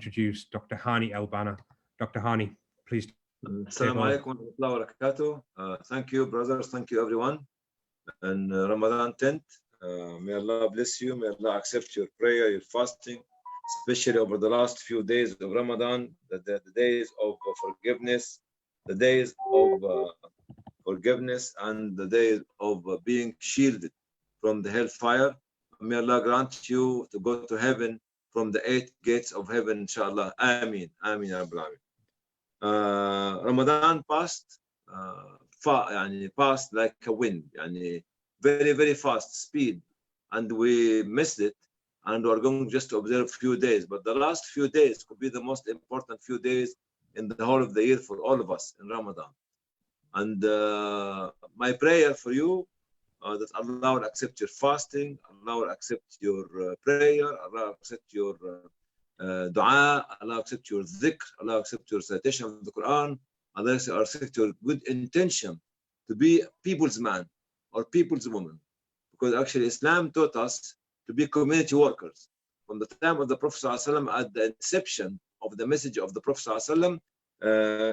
introduce Dr. Hany Elbanna. Dr. Hany, please. Assalamu alaikum wa rahmatullahi wa barakatuh. Thank you, brothers. Thank you, everyone. And Ramadan 10th, may Allah bless you. May Allah accept your prayer, your fasting, especially over the last few days of Ramadan, the days of forgiveness, the days of forgiveness, and the days of being shielded from the hellfire. May Allah grant you to go to heaven from the 8 gates of heaven, inshallah. Ameen. Ameen. Ramadan passed, passed like a wind, very, very fast speed, and we missed it, and we're going just to observe a few days. But the last few days could be the most important few days in the whole of the year for all of us in Ramadan. And my prayer for you that Allah will accept your fasting, Allah will accept your prayer, Allah will accept your dua, Allah accept your dhikr, Allah accept your citation of the Quran, Allah accept your good intention to be people's man or people's woman. Because actually Islam taught us to be community workers. From the time of the Prophet ﷺ, at the inception of the message of the Prophet ﷺ,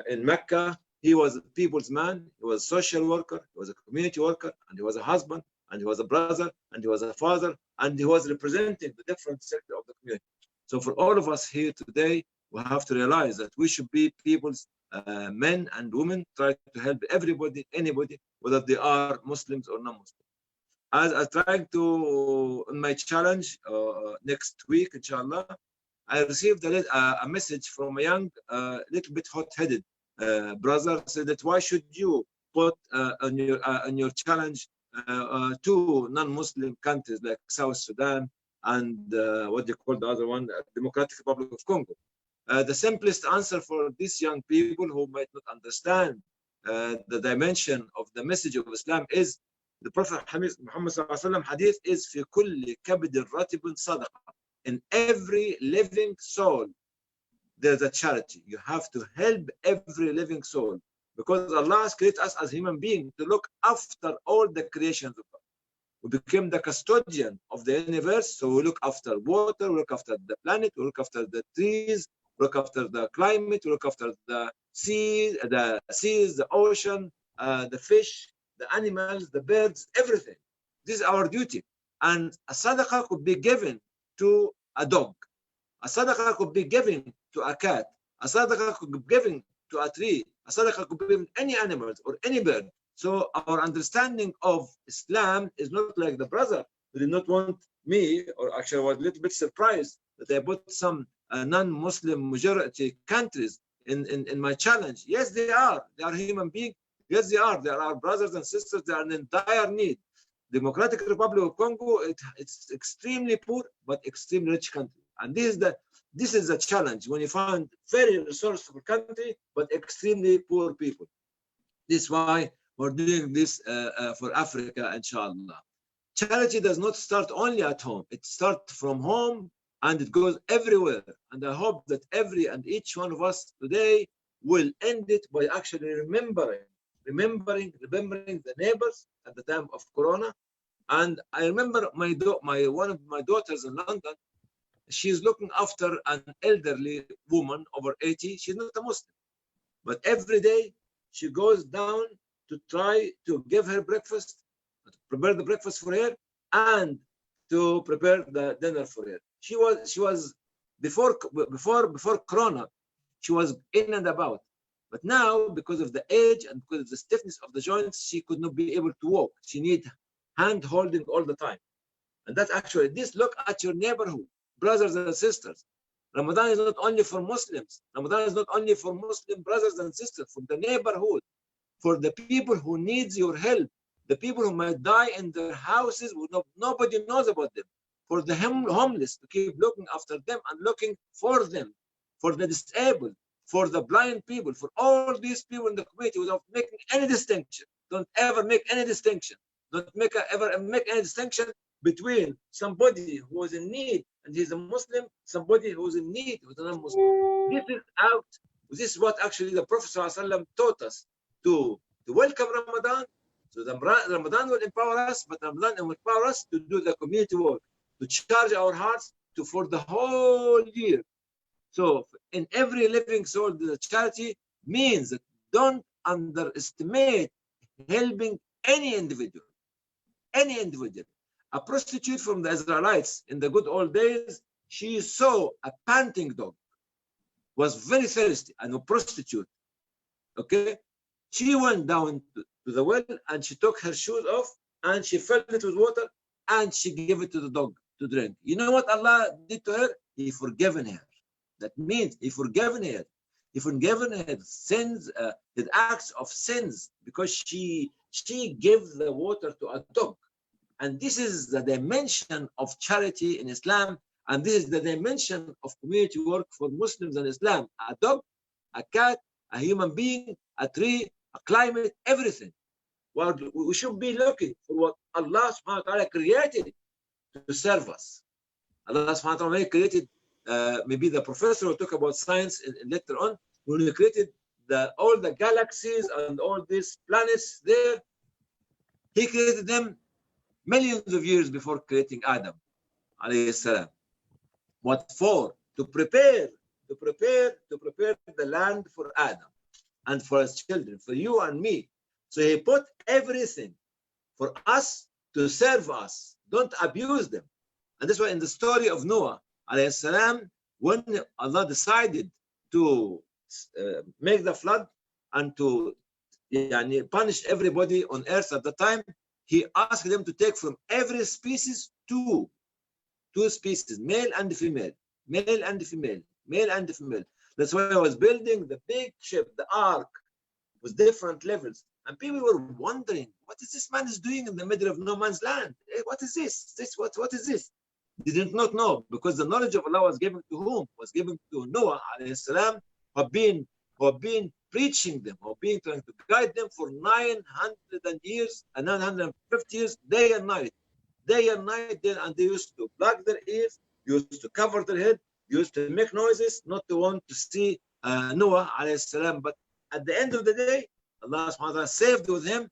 in Mecca, he was a people's man, he was a social worker, he was a community worker, and he was a husband, and he was a brother, and he was a father, and he was representing the different sector of the community. So for all of us here today, we have to realize that we should be people's men and women, try to help everybody, anybody, whether they are Muslims or non-Muslims. As I try to, in my challenge next week, inshallah, I received a message from a young, little bit hot-headed brother, said that why should you put on your challenge 2 non-Muslim countries like South Sudan and what they call the other one, Democratic Republic of Congo. The simplest answer for these young people who might not understand the dimension of the message of Islam is the Prophet Muhammad ﷺ hadith is في كل كبد رطب صدقة. In every living soul, there's a charity. You have to help every living soul because Allah has created us as human beings to look after all the creations of God. We became the custodian of the universe, so we look after water, we look after the planet, we look after the trees, we look after the climate, we look after the seas, the ocean, the fish, the animals, the birds, everything. This is our duty. And a sadaqah could be given to a dog. A sadaqah could be given to a cat. A sadaqah could be given to a tree. A sadaqah could be given to any animals or any bird. So our understanding of Islam is not like the brother who did not want me, or actually was a little bit surprised that I put some non-Muslim majority countries in my challenge. Yes, they are. They are human beings. Yes, they are. They are our brothers and sisters. They are in dire need. Democratic Republic of Congo, it's extremely poor but extremely rich country. And this is the challenge when you find very resourceful country but extremely poor people. This is why we're doing this for Africa, inshallah. Charity does not start only at home. It starts from home and it goes everywhere. And I hope that every and each one of us today will end it by actually remembering the neighbors at the time of Corona. And I remember one of my daughters in London. She's looking after an elderly woman over 80. She's not a Muslim, but every day she goes down to try to give her breakfast, to prepare the breakfast for her, and to prepare the dinner for her. She was before Corona, she was in and about. But now, because of the age and because of the stiffness of the joints, she could not be able to walk. She needs hand holding all the time. And that's actually this. Look at your neighborhood, brothers and sisters. Ramadan is not only for Muslims. Ramadan is not only for Muslim brothers and sisters, for the neighborhood, for the people who needs your help, the people who might die in their houses, nobody knows about them, for the homeless, to keep looking after them and looking for them, for the disabled, for the blind people, for all these people in the community without making any distinction. Don't ever make any distinction. Don't ever make any distinction between somebody who is in need and he's a Muslim, somebody who's in need who's a non-Muslim. This is what actually the Prophet ﷺ taught us to welcome Ramadan. So the Ramadan will empower us, but Ramadan will empower us to do the community work, to charge our hearts for the whole year, So in every living soul, the charity means that don't underestimate helping any individual. Any individual. A prostitute from the Israelites in the good old days, she saw a panting dog, was very thirsty, and a prostitute. Okay, she went down to the well and she took her shoes off and she filled it with water and she gave it to the dog to drink. You know what Allah did to her? He forgiven her. That means He forgiven her. He forgiven her sins, his acts of sins, because she gave the water to a dog. And this is the dimension of charity in Islam, and this is the dimension of community work for Muslims in Islam. A dog, a cat, a human being, a tree, a climate, everything. Well, we should be looking for what Allah subhanahu wa ta'ala created to serve us. Allah subhanahu wa ta'ala created, maybe the professor will talk about science later on, when He created all the galaxies and all these planets there, He created them millions of years before creating Adam, alayhi salam. What for? To prepare the land for Adam and for his children, for you and me. So He put everything for us to serve us. Don't abuse them. And that's why in the story of Noah, alayhi salam, when Allah decided to make the flood and to punish everybody on earth at the time, He asked them to take from every species two species, male and female, male and female, male and female. That's why I was building the big ship, the ark, with different levels. And people were wondering, what is this man is doing in the middle of no man's land? What is this? What is this? They did not know, because the knowledge of Allah was given to whom? Was given to Noah alayhi salam, who have been preaching them, or being trying to guide them for 900 years and 950 years, day and night, and they used to plug their ears, used to cover their head, used to make noises, not to want to see Noah alayhi salam. But at the end of the day, Allah subhanahu wa ta'ala saved with him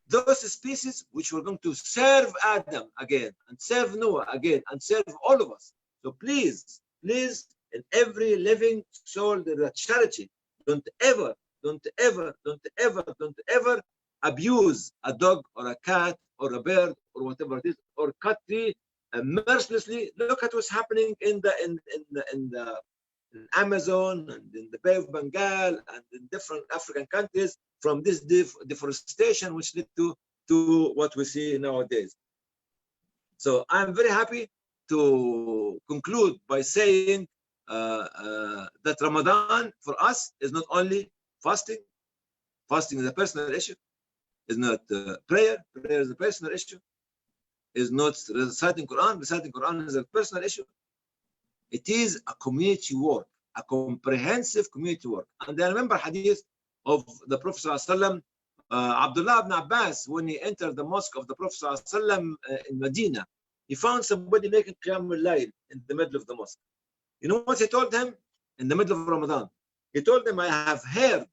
those species which were going to serve Adam again, and serve Noah again, and serve all of us. So please, in every living soul, there is charity. Don't ever abuse a dog or a cat or a bird or whatever it is, or cut tree mercilessly. Look at what's happening in the Amazon and in the Bay of Bengal and in different African countries from this deforestation, which led to what we see nowadays. So I'm very happy to conclude by saying that Ramadan for us is not only fasting. Fasting is a personal issue. Is not prayer. Prayer is a personal issue. Is not reciting Quran. Reciting Quran is a personal issue. It is a community work, a comprehensive community work. And I remember hadith of the Prophet ﷺ, Abdullah ibn Abbas, when he entered the mosque of the Prophet ﷺ in Medina, he found somebody making Qiyam al-Layl in the middle of the mosque. You know what he told him in the middle of Ramadan? He told them, I have heard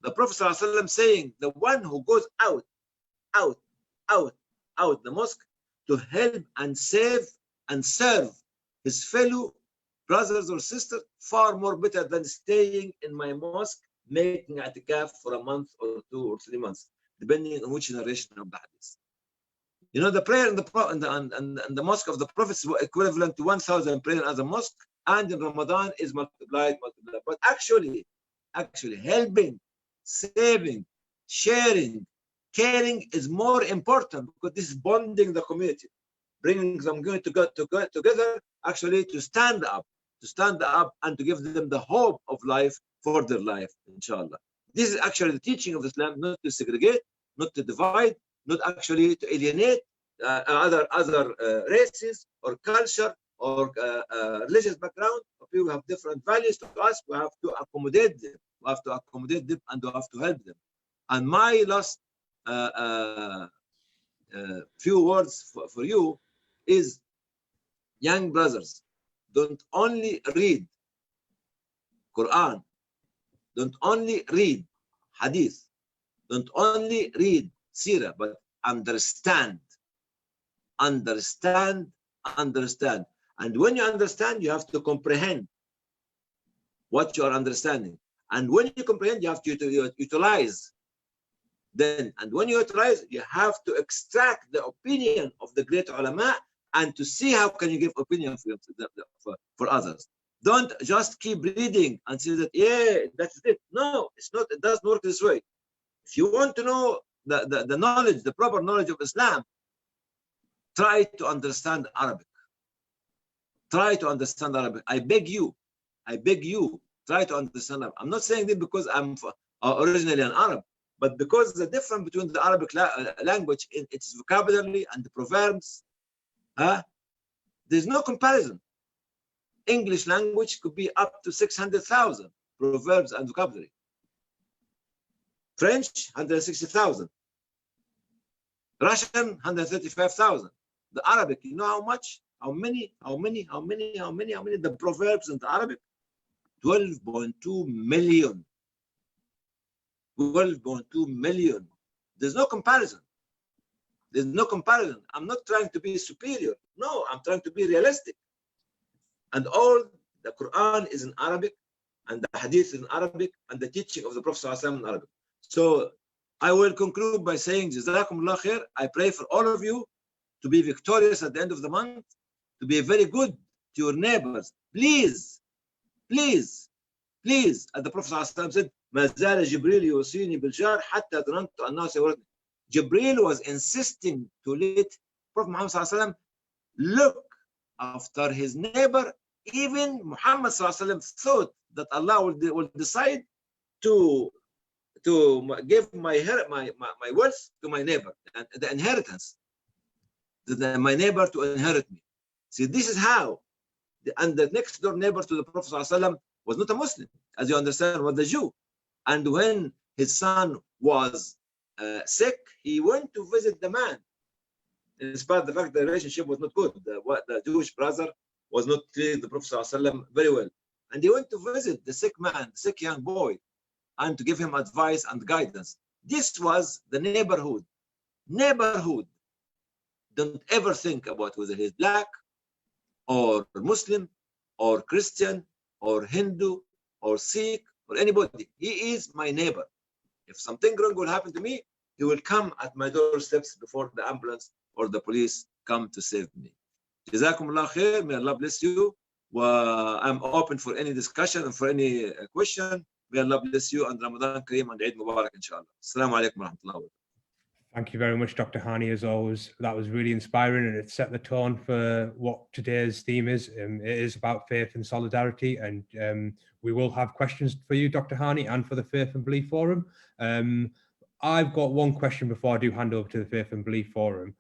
the Prophet ﷺ saying, the one who goes out the mosque to help and save and serve his fellow brothers or sisters, far more better than staying in my mosque making i'tikaf for a month or 2 or 3 months, depending on which narration of the hadith. You know, the prayer in the mosque of the Prophet is equivalent to 1,000 prayer in other mosque, and in Ramadan is multiplied. But actually helping, saving, sharing, caring is more important, because this is bonding the community, bringing them together, actually to stand up and to give them the hope of life for their life, inshallah. This is actually the teaching of Islam, not to segregate, not to divide, not actually to alienate other races or culture or religious background. People have different values to us. We have to accommodate them. And we have to help them. And my last few words for you is, young brothers, don't only read Quran, don't only read Hadith, don't only read Sirah, but understand. And when you understand, you have to comprehend. what you are understanding. And when you comprehend, you have to utilize. Then, and when you utilize, you have to extract the opinion of the great ulama and to see how can you give opinion for others. Don't just keep reading and say that, yeah, that's it. No, it's not. It doesn't work this way. If you want to know the knowledge, the proper knowledge of Islam, try to understand Arabic. Try to understand Arabic. I beg you, try to understand Arabic. I'm not saying this because I'm originally an Arab, but because the difference between the Arabic language in its vocabulary and the proverbs, there's no comparison. English language could be up to 600,000 proverbs and vocabulary. French, 160,000. Russian, 135,000. The Arabic, you know how much? How many? The proverbs in the Arabic? 12.2 million. 12.2 million. There's no comparison. There's no comparison. I'm not trying to be superior. No, I'm trying to be realistic. And all the Quran is in Arabic, and the Hadith is in Arabic, and the teaching of the Prophet ﷺ in Arabic. So I will conclude by saying, Jazakumullah khair. I pray for all of you to be victorious at the end of the month, to be very good to your neighbors. Please, please, please, as the Prophet ﷺ said, ما زال جبريل يوصيني بالجار حتى ظننت أنه سيورثني. Jibril was insisting to let Prophet Muhammad ﷺ look after his neighbor. Even Muhammad ﷺ thought that Allah will decide to give my wealth to my neighbor, and the inheritance, my neighbor to inherit me. See, this is how. And the next door neighbor to the Prophet ﷺ was not a Muslim, as you understand, was a Jew. And when his son was sick, he went to visit the man. In spite of the fact the relationship was not good, the Jewish brother was not treating the Prophet ﷺ very well. And he went to visit the sick man, the sick young boy, and to give him advice and guidance. This was the neighborhood. Neighborhood. Don't ever think about whether he's black or Muslim or Christian or Hindu or Sikh or anybody. He is my neighbor. If something wrong will happen to me, he will come at my doorsteps before the ambulance or the police come to save me. Jazakumullah khair. May Allah bless you. I'm open for any discussion and for any question. May Allah bless you, and Ramadan Kareem and Eid Mubarak, inshallah. Assalamu alaikum wa rahmatullahi wa barakatuh. Thank you very much, Dr. Hany, as always. That was really inspiring, and it set the tone for what today's theme is. It is about faith and solidarity, and we will have questions for you, Dr. Hany, and for the Faith and Belief Forum. I've got one question before I do hand over to the Faith and Belief Forum,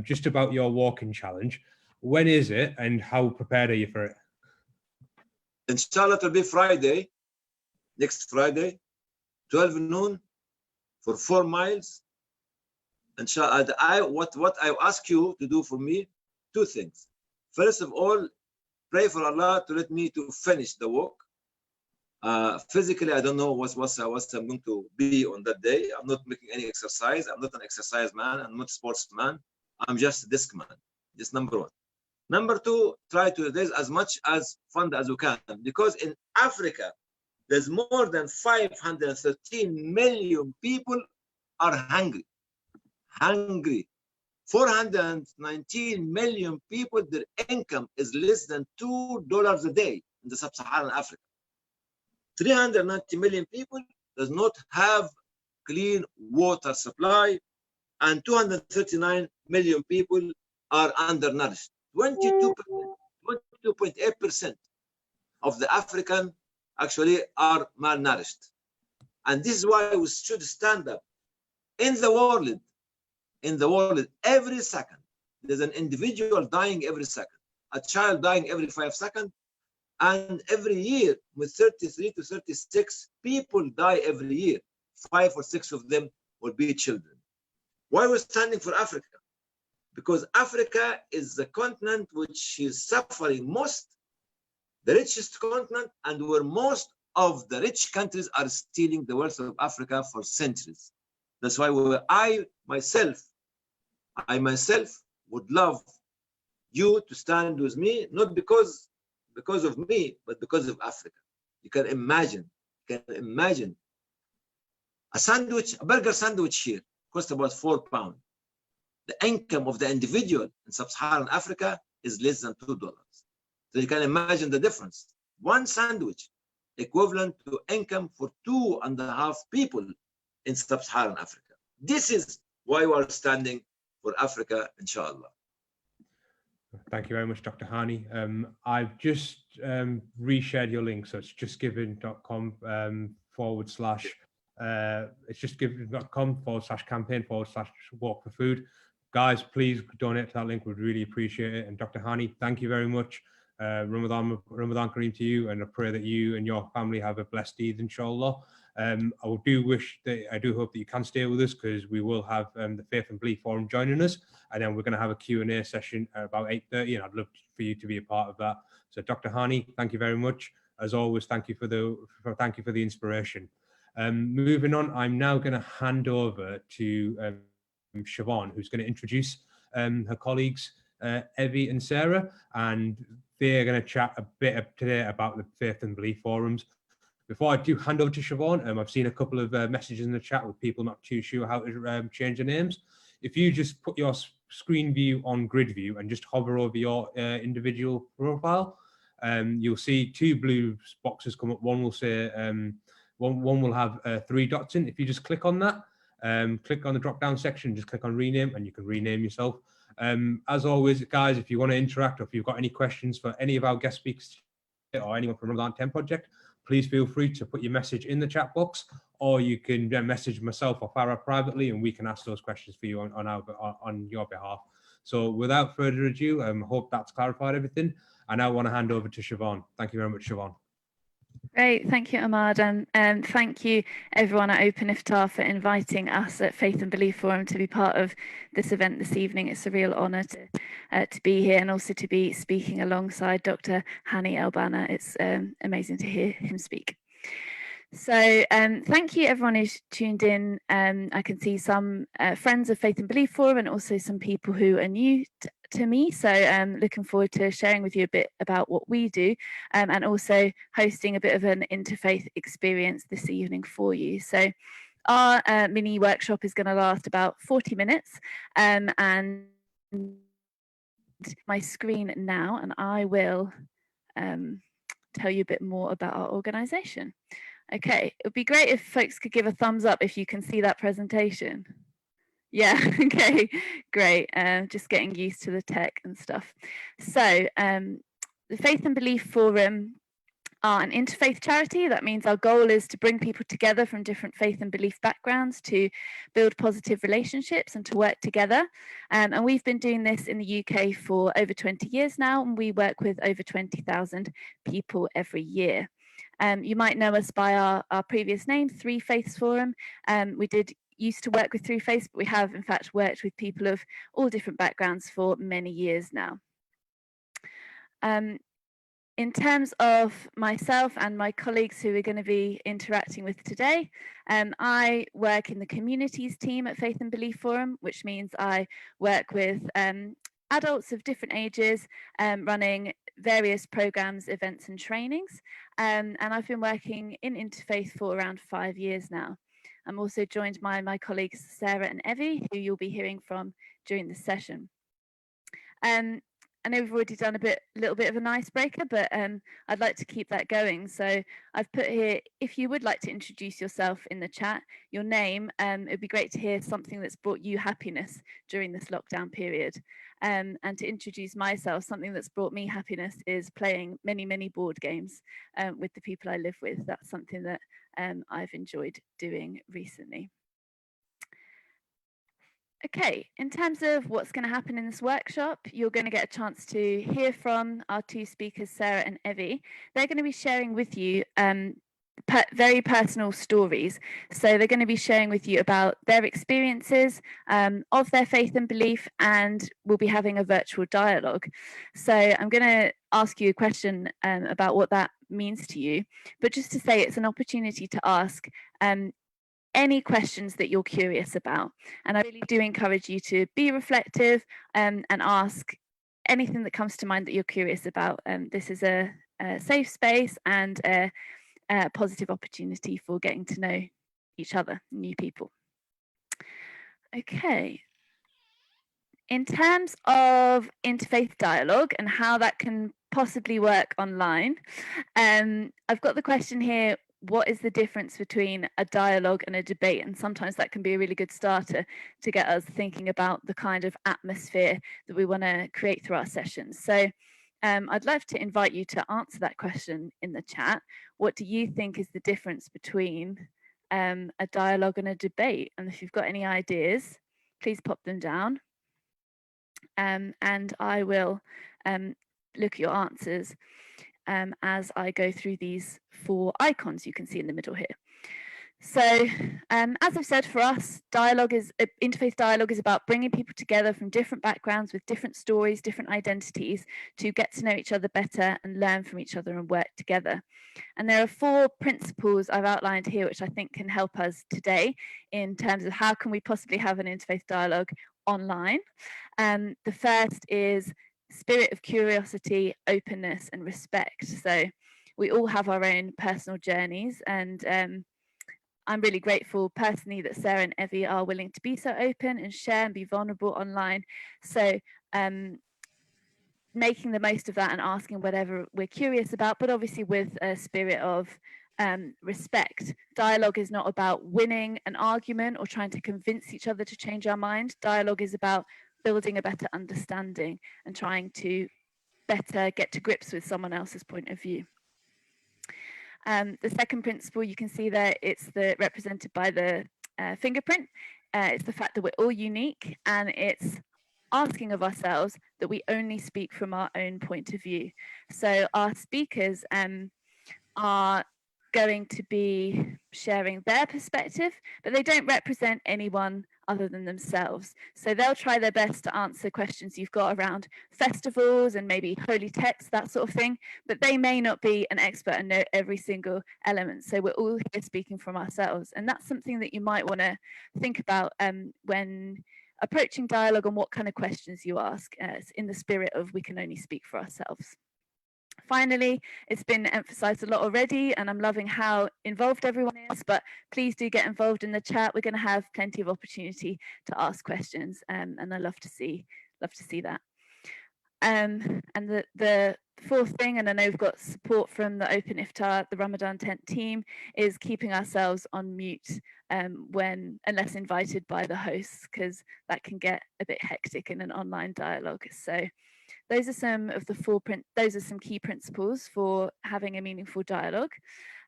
just about your walking challenge. When is it, and how prepared are you for it? Inshallah, it will be Friday, next Friday, 12 noon, for 4 miles. Inshallah, what I ask you to do for me, 2 things. First of all, pray for Allah to let me to finish the walk. Physically, I don't know what I'm going to be on that day. I'm not making any exercise. I'm not an exercise man. I'm not a sportsman. I'm just a disc man. Just number 1. Number 2, try to raise as much as fund as you can, because in Africa, there's more than 513 million people are hungry. 419 million people, their income is less than $2 a day in the sub-Saharan Africa. 390 million people does not have clean water supply, and 239 million people are undernourished. 22.8% of the African actually are malnourished. And this is why we should stand up. In the world, every second, there's an individual dying every second, a child dying every 5 seconds, and every year, with 33 to 36 people die every year. 5 or 6 of them will be children. Why are we standing for Africa? Because Africa is the continent which is suffering most, the richest continent, and where most of the rich countries are stealing the wealth of Africa for centuries. That's why I myself would love you to stand with me, not because of me, but because of Africa. You can imagine a sandwich, a burger sandwich here costs about £4. The income of the individual in sub-Saharan Africa is less than $2. So you can imagine the difference. One sandwich equivalent to income for 2.5 people in sub-Saharan Africa. This is why we are standing for Africa, inshallah. Thank you very much, Dr. Hany. I've just reshared your link, so it's justgiving.com it's justgiving.com/campaign/walk for food. Guys, please donate to that link. We'd really appreciate it. And Dr. Hany, thank you very much. Ramadan Kareem to you, and I pray that you and your family have a blessed Eid, inshallah. I do hope that you can stay with us, because we will have the Faith and Belief Forum joining us, and then we're going to have a Q&A session at about 8:30, and I'd love for you to be a part of that. So, Dr. Hany, thank you very much. As always, thank you for the inspiration. Moving on, I'm now going to hand over to Siobhan, who's going to introduce her colleagues, Evie and Sarah, and they're going to chat a bit today about the Faith and Belief Forums. Before I do hand over to Siobhan, I've seen a couple of messages in the chat with people not too sure how to change their names. If you just put your screen view on grid view and just hover over your individual profile, you'll see two blue boxes come up. One will say, one will have 3 dots in. If you just click on that, click on the drop down section, just click on rename, and you can rename yourself. As always, guys, if you want to interact, or if you've got any questions for any of our guest speakers or anyone from Ramadan 10 Project, please feel free to put your message in the chat box, or you can message myself or Farah privately, and we can ask those questions for you on your behalf. So without further ado, I hope that's clarified everything. I now want to hand over to Siobhan. Thank you very much, Siobhan. Great, thank you, Ahmad, and thank you everyone at Open Iftar for inviting us at Faith and Belief Forum to be part of this event this evening. It's a real honour to be here, and also to be speaking alongside Dr. Hany Elbanna. It's amazing to hear him speak. So thank you everyone who's tuned in. I can see some friends of Faith and Belief Forum, and also some people who are new to me. So looking forward to sharing with you a bit about what we do, and also hosting a bit of an interfaith experience this evening for you. So our mini workshop is going to last about 40 minutes, and my screen now, and I will tell you a bit more about our organisation. Okay, it would be great if folks could give a thumbs up if you can see that presentation. Yeah, okay, great. Just getting used to the tech and stuff. So the Faith and Belief Forum are an interfaith charity. That means our goal is to bring people together from different faith and belief backgrounds to build positive relationships and to work together. And we've been doing this in the UK for over 20 years now, and we work with over 20,000 people every year. You might know us by our previous name, Three Faiths Forum. We used to work with Three Faiths, but we have in fact worked with people of all different backgrounds for many years now. In terms of myself and my colleagues who we're going to be interacting with today, I work in the communities team at Faith and Belief Forum, which means I work with adults of different ages, running various programs, events and trainings. And I've been working in interfaith for around 5 years now. I'm also joined by my colleagues Sarah and Evie, who you'll be hearing from during this session. I know we've already done a little bit of an icebreaker, but I'd like to keep that going. So I've put here, if you would like to introduce yourself in the chat, your name, it'd be great to hear something that's brought you happiness during this lockdown period. And to introduce myself, something that's brought me happiness is playing many, many board games with the people I live with. That's something that I've enjoyed doing recently. Okay, in terms of what's going to happen in this workshop, you're going to get a chance to hear from our 2 speakers, Sarah and Evie. They're going to be sharing with you very personal stories. So they're going to be sharing with you about their experiences of their faith and belief, and we'll be having a virtual dialogue. So I'm going to ask you a question about what that means to you, but just to say it's an opportunity to ask any questions that you're curious about. And I really do encourage you to be reflective and ask anything that comes to mind that you're curious about. This is a safe space and positive opportunity for getting to know each other, new people. Okay. In terms of interfaith dialogue and how that can possibly work online, I've got the question here, what is the difference between a dialogue and a debate? And sometimes that can be a really good starter to get us thinking about the kind of atmosphere that we want to create through our sessions. So I'd love to invite you to answer that question in the chat. What do you think is the difference between a dialogue and a debate? And if you've got any ideas, please pop them down. And I will look at your answers as I go through these 4 icons you can see in the middle here. So as I've said, for us, interfaith dialogue is about bringing people together from different backgrounds with different stories, different identities, to get to know each other better and learn from each other and work together. And there are 4 principles I've outlined here, which I think can help us today in terms of how can we possibly have an interfaith dialogue online. The first is spirit of curiosity, openness, and respect. So we all have our own personal journeys, and I'm really grateful personally that Sarah and Evie are willing to be so open and share and be vulnerable online. So making the most of that and asking whatever we're curious about, but obviously with a spirit of respect. Dialogue is not about winning an argument or trying to convince each other to change our mind. Dialogue is about building a better understanding and trying to better get to grips with someone else's point of view. The second principle you can see there, it's represented by the fingerprint. It's the fact that we're all unique, and it's asking of ourselves that we only speak from our own point of view. So our speakers are going to be sharing their perspective, but they don't represent anyone other than themselves. So they'll try their best to answer questions you've got around festivals and maybe holy text, that sort of thing, but they may not be an expert and know every single element. So we're all here speaking from ourselves. And that's something that you might want to think about when approaching dialogue and what kind of questions you ask, in the spirit of we can only speak for ourselves. Finally, it's been emphasized a lot already, and I'm loving how involved everyone is, but please do get involved in the chat. We're going to have plenty of opportunity to ask questions, and I love to see that. And the 4th thing, and I know we've got support from the Open Iftar, the Ramadan tent team, is keeping ourselves on mute unless invited by the hosts, because that can get a bit hectic in an online dialogue. So those are some of the those are some key principles for having a meaningful dialogue.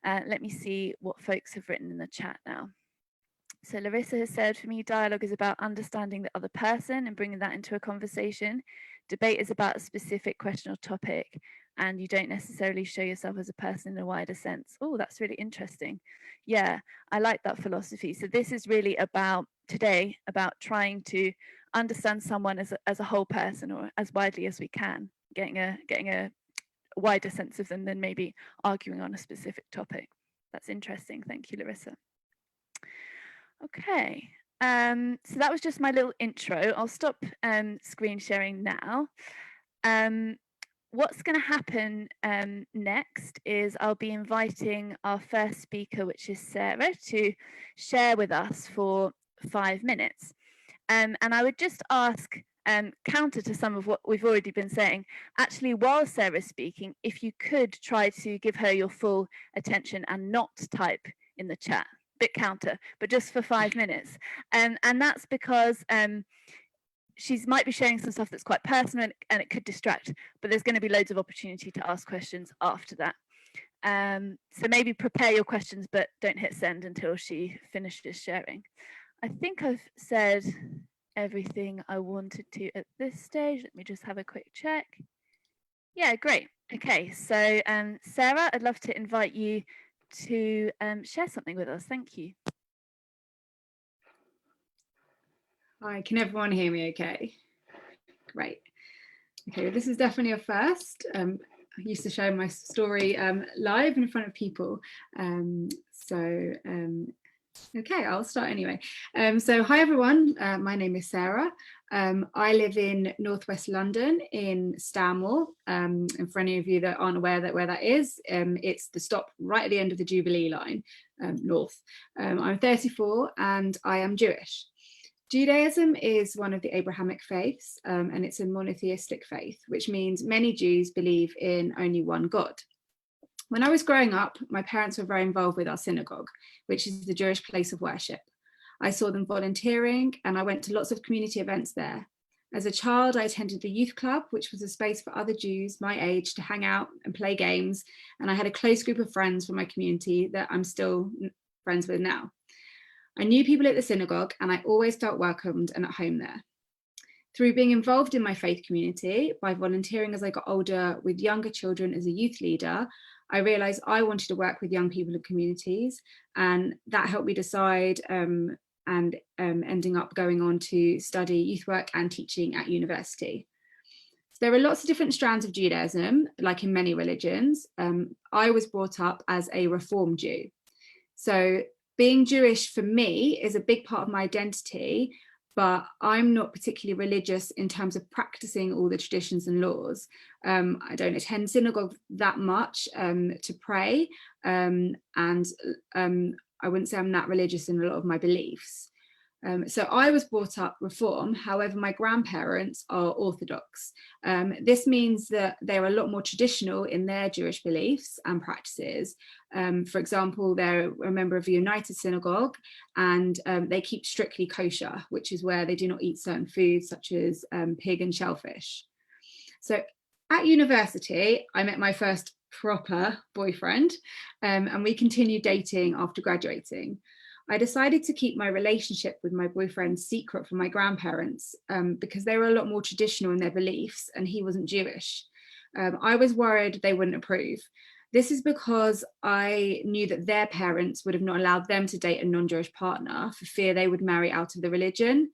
Let me see what folks have written in the chat now. So Larissa has said, for me, dialogue is about understanding the other person and bringing that into a conversation. Debate is about a specific question or topic, and you don't necessarily show yourself as a person in a wider sense. Oh, that's really interesting. Yeah, I like that philosophy. So this is really about today, about trying to understand someone as a whole person, or as widely as we can, getting a wider sense of them than maybe arguing on a specific topic. That's interesting. Thank you, Larissa. Okay, so that was just my little intro. I'll stop screen sharing now. What's going to happen next is I'll be inviting our first speaker, which is Sarah, to share with us for 5 minutes. And I would just ask, counter to some of what we've already been saying, actually, while Sarah's speaking, if you could try to give her your full attention and not type in the chat. Bit counter, but just for 5 minutes. And that's because she might be sharing some stuff that's quite personal and it could distract, but there's going to be loads of opportunity to ask questions after that. So maybe prepare your questions, but don't hit send until she finishes sharing. I think I've said everything I wanted to at this stage. Let me just have a quick check. Yeah, great. Okay, so Sarah, I'd love to invite you to share something with us. Thank you. Hi, can everyone hear me okay? Great. Okay, well, this is definitely a first. I used to share my story live in front of people. So Okay, I'll start anyway. So hi everyone, my name is Sarah. I live in northwest London in Stanmore, and for any of you that aren't aware where that is, it's the stop right at the end of the Jubilee line, north. I'm 34 and I am Jewish. Judaism is one of the Abrahamic faiths, and it's a monotheistic faith, which means many Jews believe in only one God. When I was growing up, my parents were very involved with our synagogue, which is the Jewish place of worship. I saw them volunteering and I went to lots of community events there. As a child, I attended the youth club, which was a space for other Jews my age to hang out and play games. And I had a close group of friends from my community that I'm still friends with now. I knew people at the synagogue and I always felt welcomed and at home there. Through being involved in my faith community, by volunteering as I got older with younger children as a youth leader, I realized I wanted to work with young people in communities, and that helped me decide ending up going on to study youth work and teaching at university. So there are lots of different strands of Judaism, like in many religions. I was brought up as a Reform Jew. So being Jewish for me is a big part of my identity, but I'm not particularly religious in terms of practicing all the traditions and laws. I don't attend synagogue that much to pray, and I wouldn't say I'm that religious in a lot of my beliefs. So I was brought up Reform, however, my grandparents are Orthodox. This means that they're a lot more traditional in their Jewish beliefs and practices. For example, they're a member of the United Synagogue, and they keep strictly kosher, which is where they do not eat certain foods such as pig and shellfish. So at university, I met my first proper boyfriend, and we continued dating after graduating. I decided to keep my relationship with my boyfriend secret from my grandparents because they were a lot more traditional in their beliefs and he wasn't Jewish. I was worried they wouldn't approve. This is because I knew that their parents would have not allowed them to date a non-Jewish partner for fear they would marry out of the religion.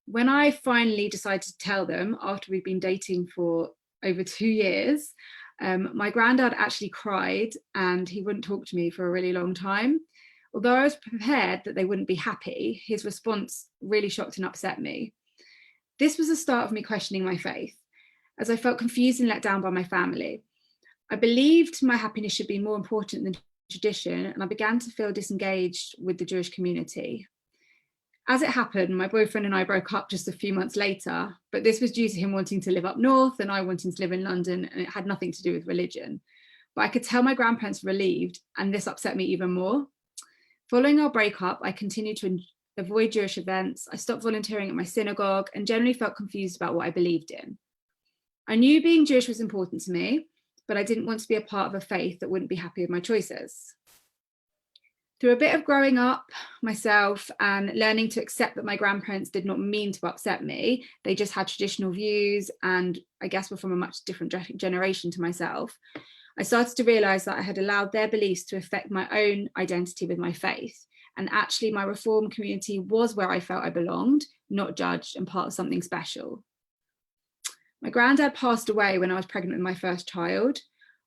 When I finally decided to tell them, after we'd been dating for over 2 years, my granddad actually cried and he wouldn't talk to me for a really long time. Although I was prepared that they wouldn't be happy, his response really shocked and upset me. This was the start of me questioning my faith, as I felt confused and let down by my family. I believed my happiness should be more important than tradition, and I began to feel disengaged with the Jewish community. As it happened, my boyfriend and I broke up just a few months later, but this was due to him wanting to live up north and I wanting to live in London, and it had nothing to do with religion. But I could tell my grandparents were relieved, and this upset me even more. Following our breakup, I continued to avoid Jewish events. I stopped volunteering at my synagogue and generally felt confused about what I believed in. I knew being Jewish was important to me, but I didn't want to be a part of a faith that wouldn't be happy with my choices. Through a bit of growing up myself and learning to accept that my grandparents did not mean to upset me, they just had traditional views and I guess were from a much different generation to myself, I started to realize that I had allowed their beliefs to affect my own identity with my faith. And actually my Reform community was where I felt I belonged, not judged and part of something special. My granddad passed away when I was pregnant with my first child.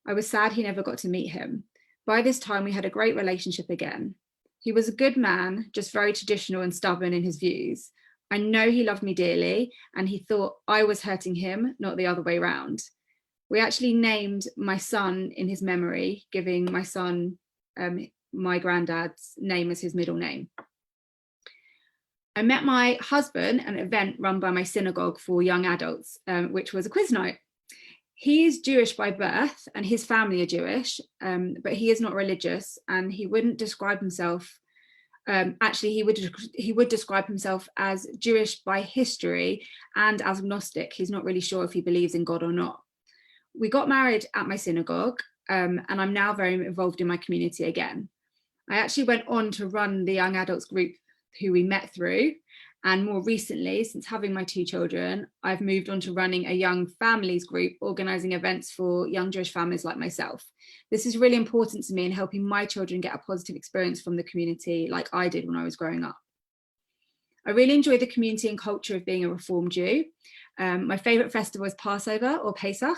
I was sad he never got to meet him. By this time, we had a great relationship again. He was a good man, just very traditional and stubborn in his views. I know he loved me dearly and he thought I was hurting him, not the other way around. We actually named my son in his memory, giving my son my granddad's name as his middle name. I met my husband at an event run by my synagogue for young adults, which was a quiz night. He is Jewish by birth and his family are Jewish, but he is not religious and he wouldn't describe himself. Actually, he would describe himself as Jewish by history and as agnostic. He's not really sure if he believes in God or not. We got married at my synagogue, and I'm now very involved in my community again. I actually went on to run the young adults group who we met through, and more recently, since having my 2 children, I've moved on to running a young families group, organising events for young Jewish families like myself. This is really important to me in helping my children get a positive experience from the community like I did when I was growing up. I really enjoy the community and culture of being a Reform Jew. My favourite festival is Passover or Pesach,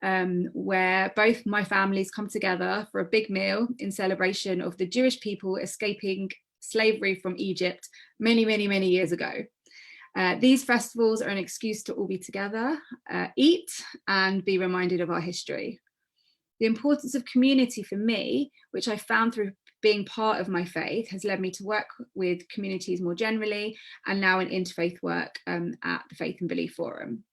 where both my families come together for a big meal in celebration of the Jewish people escaping slavery from Egypt many, many, many years ago. These festivals are an excuse to all be together, eat, and be reminded of our history. The importance of community for me, which I found through being part of my faith, has led me to work with communities more generally, and now in interfaith work at the Faith and Belief Forum.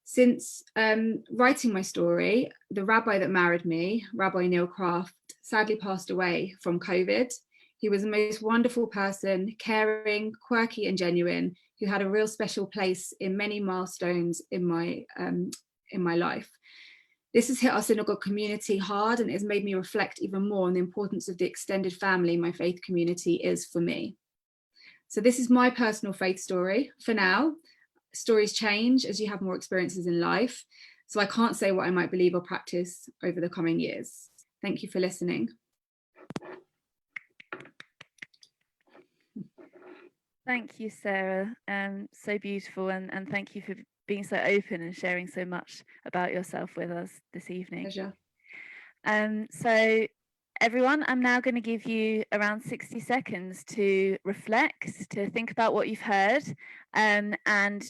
Since writing my story, the rabbi that married me, Rabbi Neil Kraft, sadly passed away from COVID. He was the most wonderful person, caring, quirky and genuine, who had a real special place in many milestones in my life. This has hit our synagogue community hard, and it has made me reflect even more on the importance of the extended family my faith community is for me. So this is my personal faith story for now. Stories change as you have more experiences in life, so I can't say what I might believe or practice over the coming years. Thank you for listening. Thank you, Sarah. So beautiful, and thank you for being so open and sharing so much about yourself with us this evening. Pleasure. So everyone, I'm now going to give you around 60 seconds to reflect, to think about what you've heard, and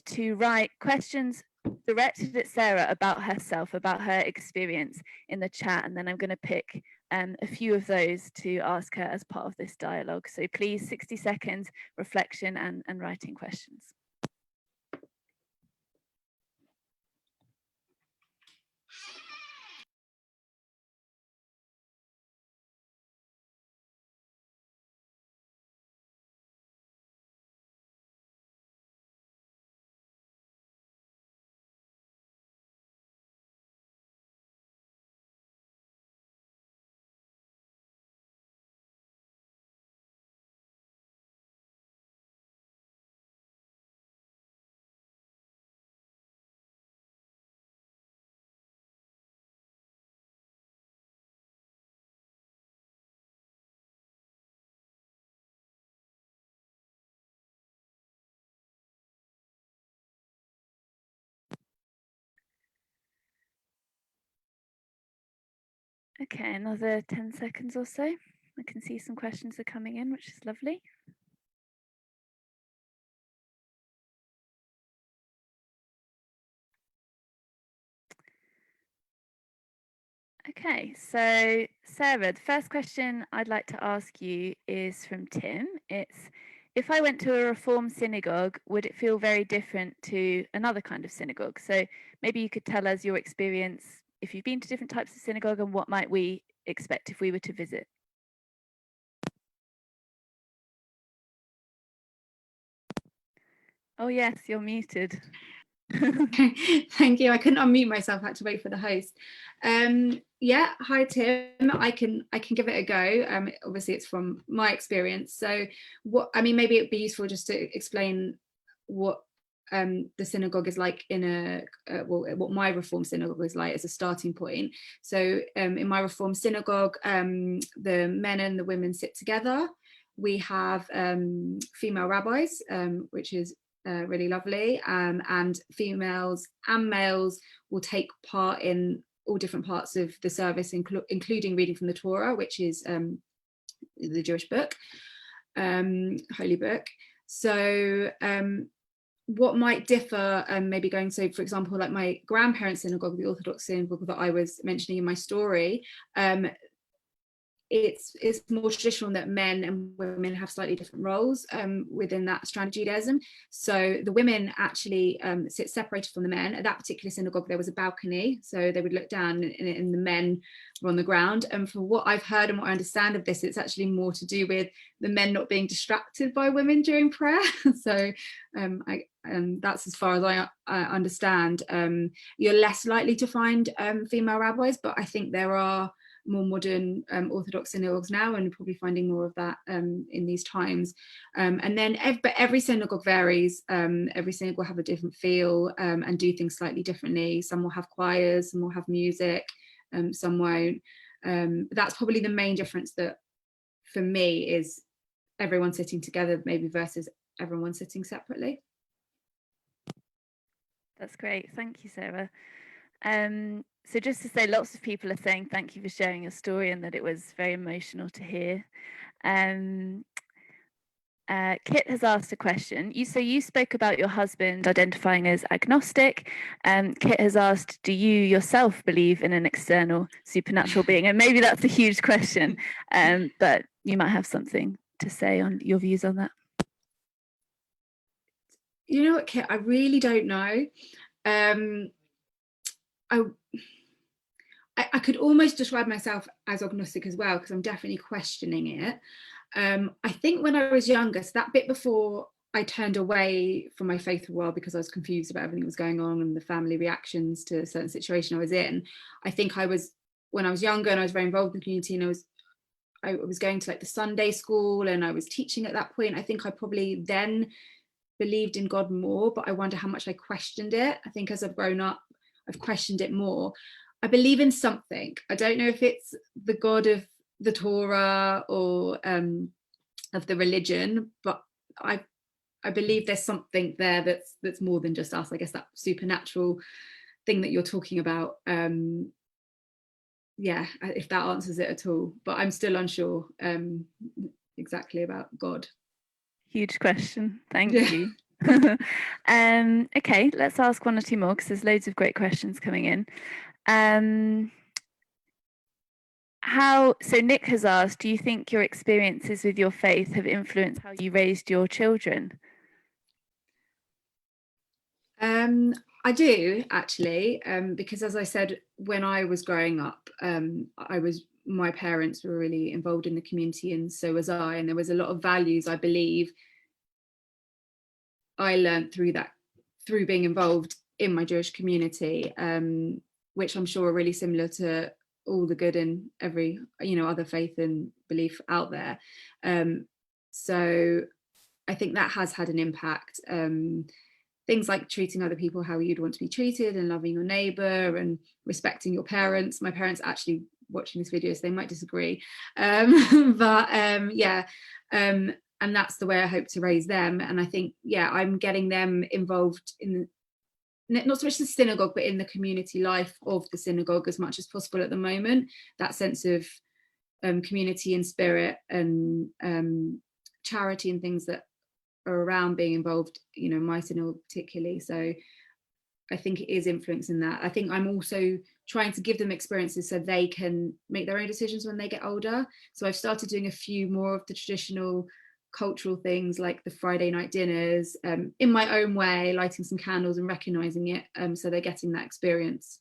to write questions directed at Sarah about herself, about her experience in the chat, and then I'm going to pick a few of those to ask her as part of this dialogue. So please, 60 seconds, reflection and writing questions. Okay, another 10 seconds or so. I can see some questions are coming in, which is lovely. Okay, so Sarah, the first question I'd like to ask you is from Tim. It's, if I went to a Reform synagogue, would it feel very different to another kind of synagogue? So maybe you could tell us your experience if you've been to different types of synagogue, and what might we expect if we were to visit? Oh yes, you're muted. Thank you. I couldn't unmute myself. I had to wait for the host. Yeah, hi Tim. I can give it a go. Obviously, it's from my experience. So, maybe it'd be useful just to explain what the synagogue is like in what my Reform synagogue is like as a starting point. So, in my Reform synagogue, the men and the women sit together. We have female rabbis, which is really lovely, and females and males will take part in all different parts of the service, including reading from the Torah, which is the Jewish book, holy book. So what might differ, maybe going, so for example, like my grandparents' synagogue, the Orthodox synagogue that I was mentioning in my story, it's more traditional that men and women have slightly different roles within that strand of Judaism. So the women actually sit separated from the men. At that particular synagogue, there was a balcony, so they would look down and the men were on the ground. And for what I've heard and what I understand of this, it's actually more to do with the men not being distracted by women during prayer. So that's as far as I understand. You're less likely to find female rabbis, but I think there are more modern Orthodox synagogues now, and probably finding more of that in these times. And then every synagogue varies. Every synagogue will have a different feel and do things slightly differently. Some will have choirs, some will have music, some won't. That's probably the main difference that for me is everyone sitting together maybe versus everyone sitting separately. That's great. Thank you, Sarah. So just to say, lots of people are saying thank you for sharing your story and that it was very emotional to hear. Kit has asked a question. You spoke about your husband identifying as agnostic. Kit has asked, do you yourself believe in an external supernatural being? And maybe that's a huge question, but you might have something to say on your views on that. You know what, Kit, I really don't know. I could almost describe myself as agnostic as well, because I'm definitely questioning it. I think when I was younger, so that bit before I turned away from my faith for a while because I was confused about everything that was going on and the family reactions to a certain situation I was in. I think when I was younger and I was very involved in the community, and I was going to like the Sunday school and I was teaching at that point, I think I probably then believed in God more, but I wonder how much I questioned it. I think as I've grown up, I've questioned it more. I believe in something. I don't know if it's the God of the Torah or of the religion, but I believe there's something there that's more than just us. I guess that supernatural thing that you're talking about. Yeah, if that answers it at all, but I'm still unsure exactly about God. Huge question. Thank you. Okay, let's ask one or two more because there's loads of great questions coming in. So Nick has asked, do you think your experiences with your faith have influenced how you raised your children? I do actually, because as I said, when I was growing up, my parents were really involved in the community, and so was I, and there was a lot of values I believe I learned through being involved in my Jewish community, which I'm sure are really similar to all the good in every other faith and belief out there. So I think that has had an impact. Things like treating other people how you'd want to be treated, and loving your neighbor and respecting your parents. My parents actually watching this video, so they might disagree, and that's the way I hope to raise them. And I think, I'm getting them involved in not so much the synagogue, but in the community life of the synagogue as much as possible at the moment. That sense of community and spirit and charity and things that are around being involved, my synagogue particularly. So I think it is influencing that. I think I'm also trying to give them experiences so they can make their own decisions when they get older. So I've started doing a few more of the traditional cultural things like the Friday night dinners, in my own way, lighting some candles and recognizing it, so they're getting that experience.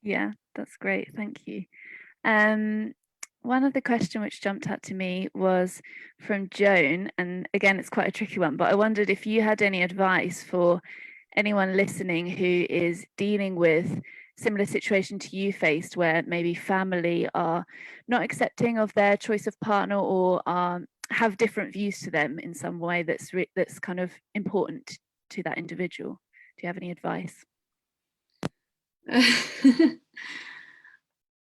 Yeah, that's great, thank you. One other question which jumped out to me was from Joan, and again it's quite a tricky one, but I wondered if you had any advice for anyone listening who is dealing with similar situation to you faced, where maybe family are not accepting of their choice of partner or have different views to them in some way that's kind of important to that individual. Do you have any advice? It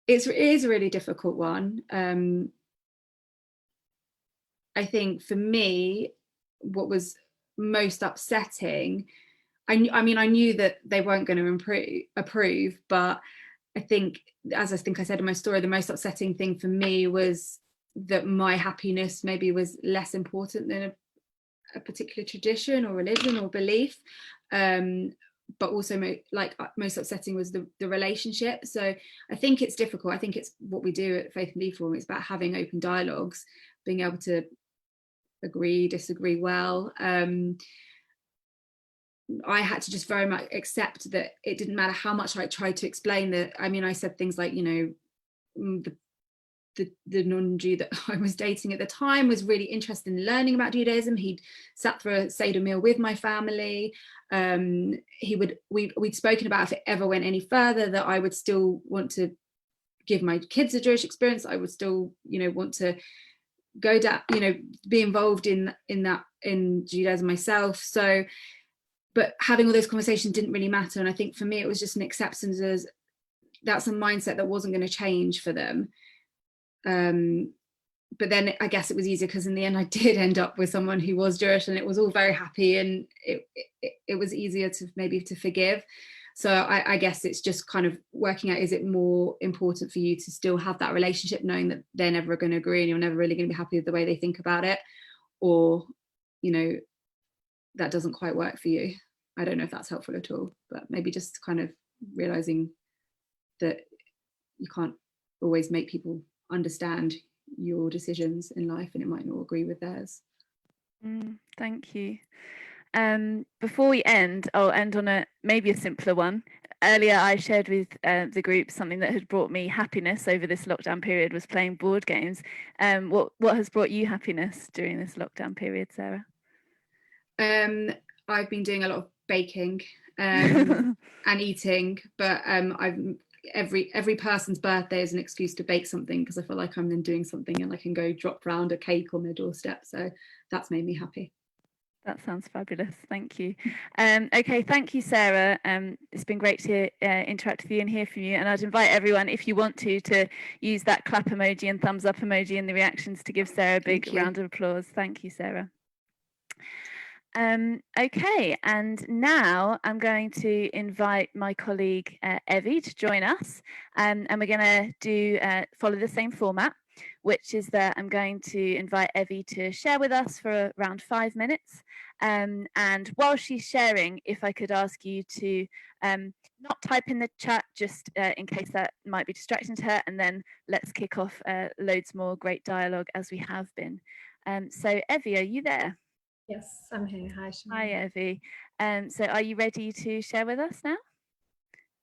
is a really difficult one. I think for me, what was most upsetting, I knew that they weren't going to approve, but I think, as I said in my story, the most upsetting thing for me was that my happiness maybe was less important than a particular tradition or religion or belief. But also most upsetting was the relationship. So I think it's difficult. I think it's what we do at Faith and Belief Forum. It's about having open dialogues, being able to agree, disagree well. I had to just very much accept that it didn't matter how much I tried to explain that. I said things like, the non-Jew that I was dating at the time was really interested in learning about Judaism. He'd sat for a Seder meal with my family. We'd spoken about if it ever went any further, that I would still want to give my kids a Jewish experience. I would still, want to go down, be involved in Judaism myself. So, but having all those conversations didn't really matter. And I think for me, it was just an acceptance as that's a mindset that wasn't going to change for them. But then I guess it was easier because in the end I did end up with someone who was Jewish, and it was all very happy, and it was easier to forgive. So I guess it's just kind of working out, is it more important for you to still have that relationship knowing that they're never going to agree and you're never really going to be happy with the way they think about it, or, you know, that doesn't quite work for you? I don't know if that's helpful at all, but maybe just kind of realizing that you can't always make people understand your decisions in life and it might not agree with theirs. Thank you. Before we end, I'll end on maybe a simpler one. Earlier I shared with the group something that had brought me happiness over this lockdown period was playing board games. What has brought you happiness during this lockdown period, Sarah? I've been doing a lot of baking and eating, but every person's birthday is an excuse to bake something, because I feel like I'm then doing something and I can go drop round a cake on their doorstep. So that's made me happy. That sounds fabulous. Thank you. Okay, thank you, Sarah. It's been great to interact with you and hear from you. And I'd invite everyone, if you want to use that clap emoji and thumbs up emoji in the reactions to give Sarah a big round of applause. Thank you, Sarah. Okay, and now I'm going to invite my colleague Evie to join us, and we're going to follow the same format, which is that I'm going to invite Evie to share with us for around 5 minutes, and while she's sharing, if I could ask you to not type in the chat, just in case that might be distracting to her, and then let's kick off loads more great dialogue as we have been. So Evie, are you there? Yes, I'm here. Hi, Shemai. Hi, Evie. So are you ready to share with us now?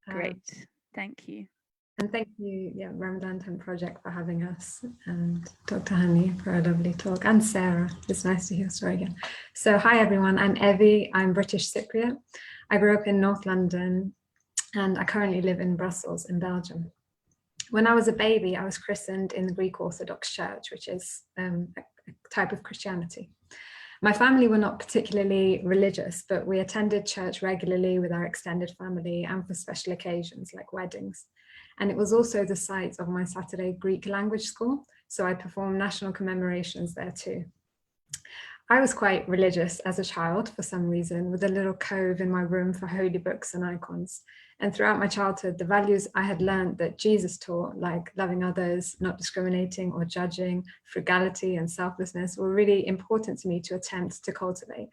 Great, thank you. And thank you, Ramadan Tent Project, for having us, and Dr. Hany for a lovely talk, and Sarah. It's nice to hear your story again. So hi everyone, I'm Evie. I'm British Cypriot. I grew up in North London and I currently live in Brussels in Belgium. When I was a baby, I was christened in the Greek Orthodox Church, which is a type of Christianity. My family were not particularly religious, but we attended church regularly with our extended family and for special occasions like weddings. And it was also the site of my Saturday Greek language school, so I performed national commemorations there too. I was quite religious as a child for some reason, with a little cove in my room for holy books and icons. And throughout my childhood, the values I had learned that Jesus taught, like loving others, not discriminating or judging, frugality and selflessness, were really important to me to attempt to cultivate.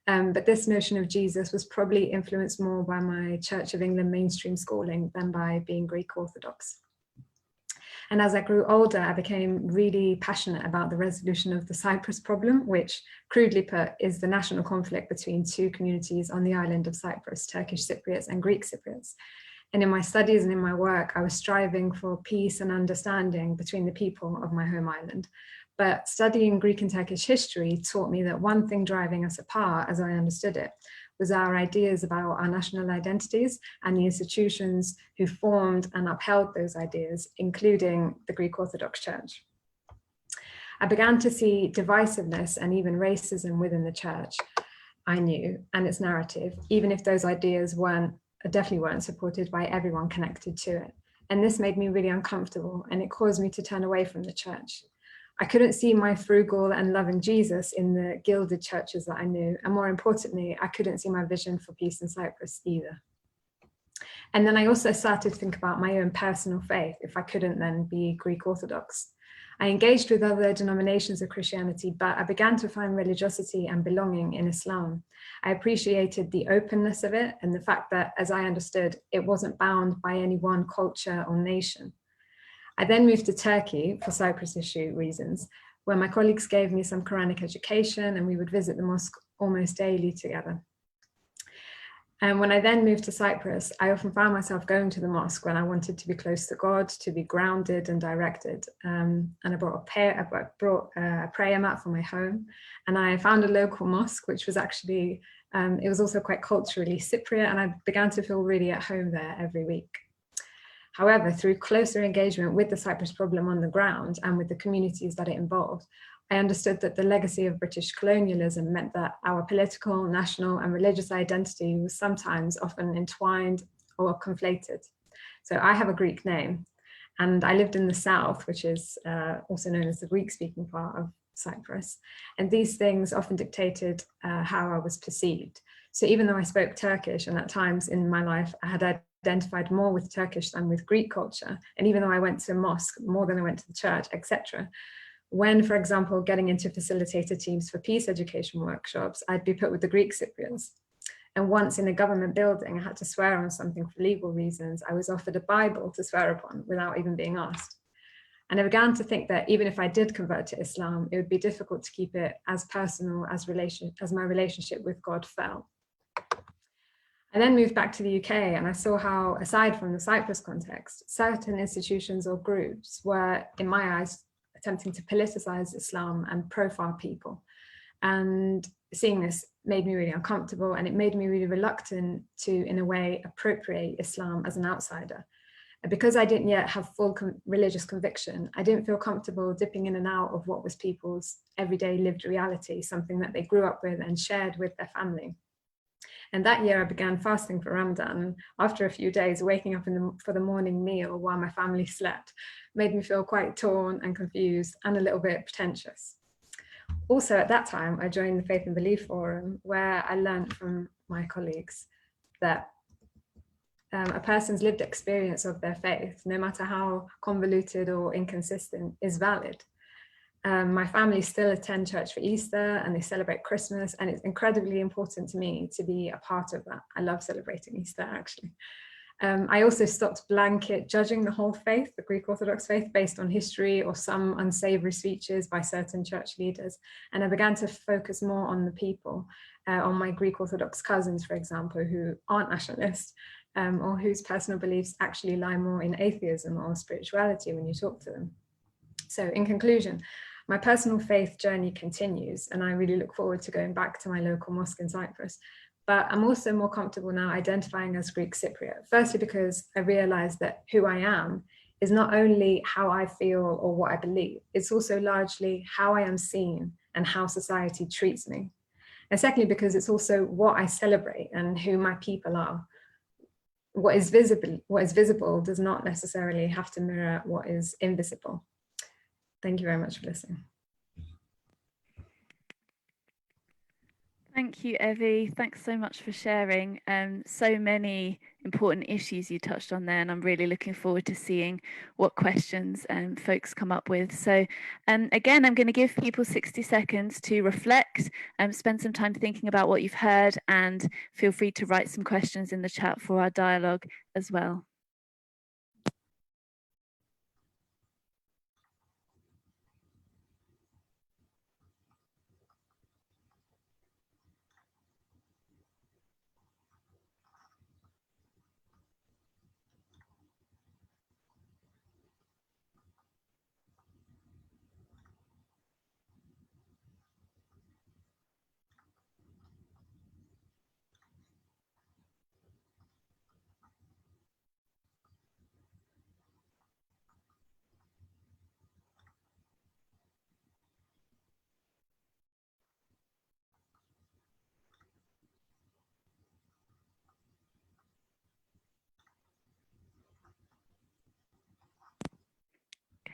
But this notion of Jesus was probably influenced more by my Church of England mainstream schooling than by being Greek Orthodox. And as I grew older, I became really passionate about the resolution of the Cyprus problem, which, crudely put, is the national conflict between two communities on the island of Cyprus, Turkish Cypriots and Greek Cypriots. And in my studies and in my work, I was striving for peace and understanding between the people of my home island. But studying Greek and Turkish history taught me that one thing driving us apart, as I understood it, was our ideas about our national identities and the institutions who formed and upheld those ideas, including the Greek Orthodox Church. I began to see divisiveness and even racism within the church, I knew, and its narrative, even if those ideas definitely weren't supported by everyone connected to it. And this made me really uncomfortable, and it caused me to turn away from the church. I couldn't see my frugal and loving Jesus in the gilded churches that I knew. And more importantly, I couldn't see my vision for peace in Cyprus either. And then I also started to think about my own personal faith, if I couldn't then be Greek Orthodox. I engaged with other denominations of Christianity, but I began to find religiosity and belonging in Islam. I appreciated the openness of it and the fact that, as I understood, it wasn't bound by any one culture or nation. I then moved to Turkey for Cyprus issue reasons, where my colleagues gave me some Quranic education and we would visit the mosque almost daily together. And when I then moved to Cyprus, I often found myself going to the mosque when I wanted to be close to God, to be grounded and directed. And I brought a prayer mat from my home, and I found a local mosque, which was actually, it was also quite culturally Cypriot, and I began to feel really at home there every week. However, through closer engagement with the Cyprus problem on the ground and with the communities that it involved, I understood that the legacy of British colonialism meant that our political, national, and religious identity was sometimes often entwined or conflated. So I have a Greek name, and I lived in the south, which is also known as the Greek-speaking part of Cyprus. And these things often dictated how I was perceived. So even though I spoke Turkish, and at times in my life I had identified more with Turkish than with Greek culture, and even though I went to a mosque more than I went to the church, etc., when, for example, getting into facilitator teams for peace education workshops, I'd be put with the Greek Cypriots. And once in a government building, I had to swear on something for legal reasons. I was offered a Bible to swear upon without even being asked. And I began to think that even if I did convert to Islam, it would be difficult to keep it as personal as my relationship with God felt. I then moved back to the UK, and I saw how, aside from the Cyprus context, certain institutions or groups were, in my eyes, attempting to politicize Islam and profile people. And seeing this made me really uncomfortable, and it made me really reluctant to, in a way, appropriate Islam as an outsider. And because I didn't yet have full religious conviction, I didn't feel comfortable dipping in and out of what was people's everyday lived reality, something that they grew up with and shared with their family. And that year I began fasting for Ramadan. After a few days, waking up for the morning meal while my family slept made me feel quite torn and confused and a little bit pretentious. Also at that time, I joined the Faith and Belief Forum, where I learned from my colleagues that a person's lived experience of their faith, no matter how convoluted or inconsistent, is valid. My family still attend church for Easter, and they celebrate Christmas, and it's incredibly important to me to be a part of that. I love celebrating Easter, actually. I also stopped blanket judging the whole faith, the Greek Orthodox faith, based on history or some unsavory speeches by certain church leaders. And I began to focus more on the people, on my Greek Orthodox cousins, for example, who aren't nationalists, or whose personal beliefs actually lie more in atheism or spirituality when you talk to them. So in conclusion, my personal faith journey continues, and I really look forward to going back to my local mosque in Cyprus. But I'm also more comfortable now identifying as Greek Cypriot, firstly because I realized that who I am is not only how I feel or what I believe, it's also largely how I am seen and how society treats me. And secondly, because it's also what I celebrate and who my people are. What is visible does not necessarily have to mirror what is invisible. Thank you very much for listening. Thank you, Evie. Thanks so much for sharing. So many important issues you touched on there, and I'm really looking forward to seeing what questions folks come up with. So again, I'm going to give people 60 seconds to reflect and spend some time thinking about what you've heard, and feel free to write some questions in the chat for our dialogue as well.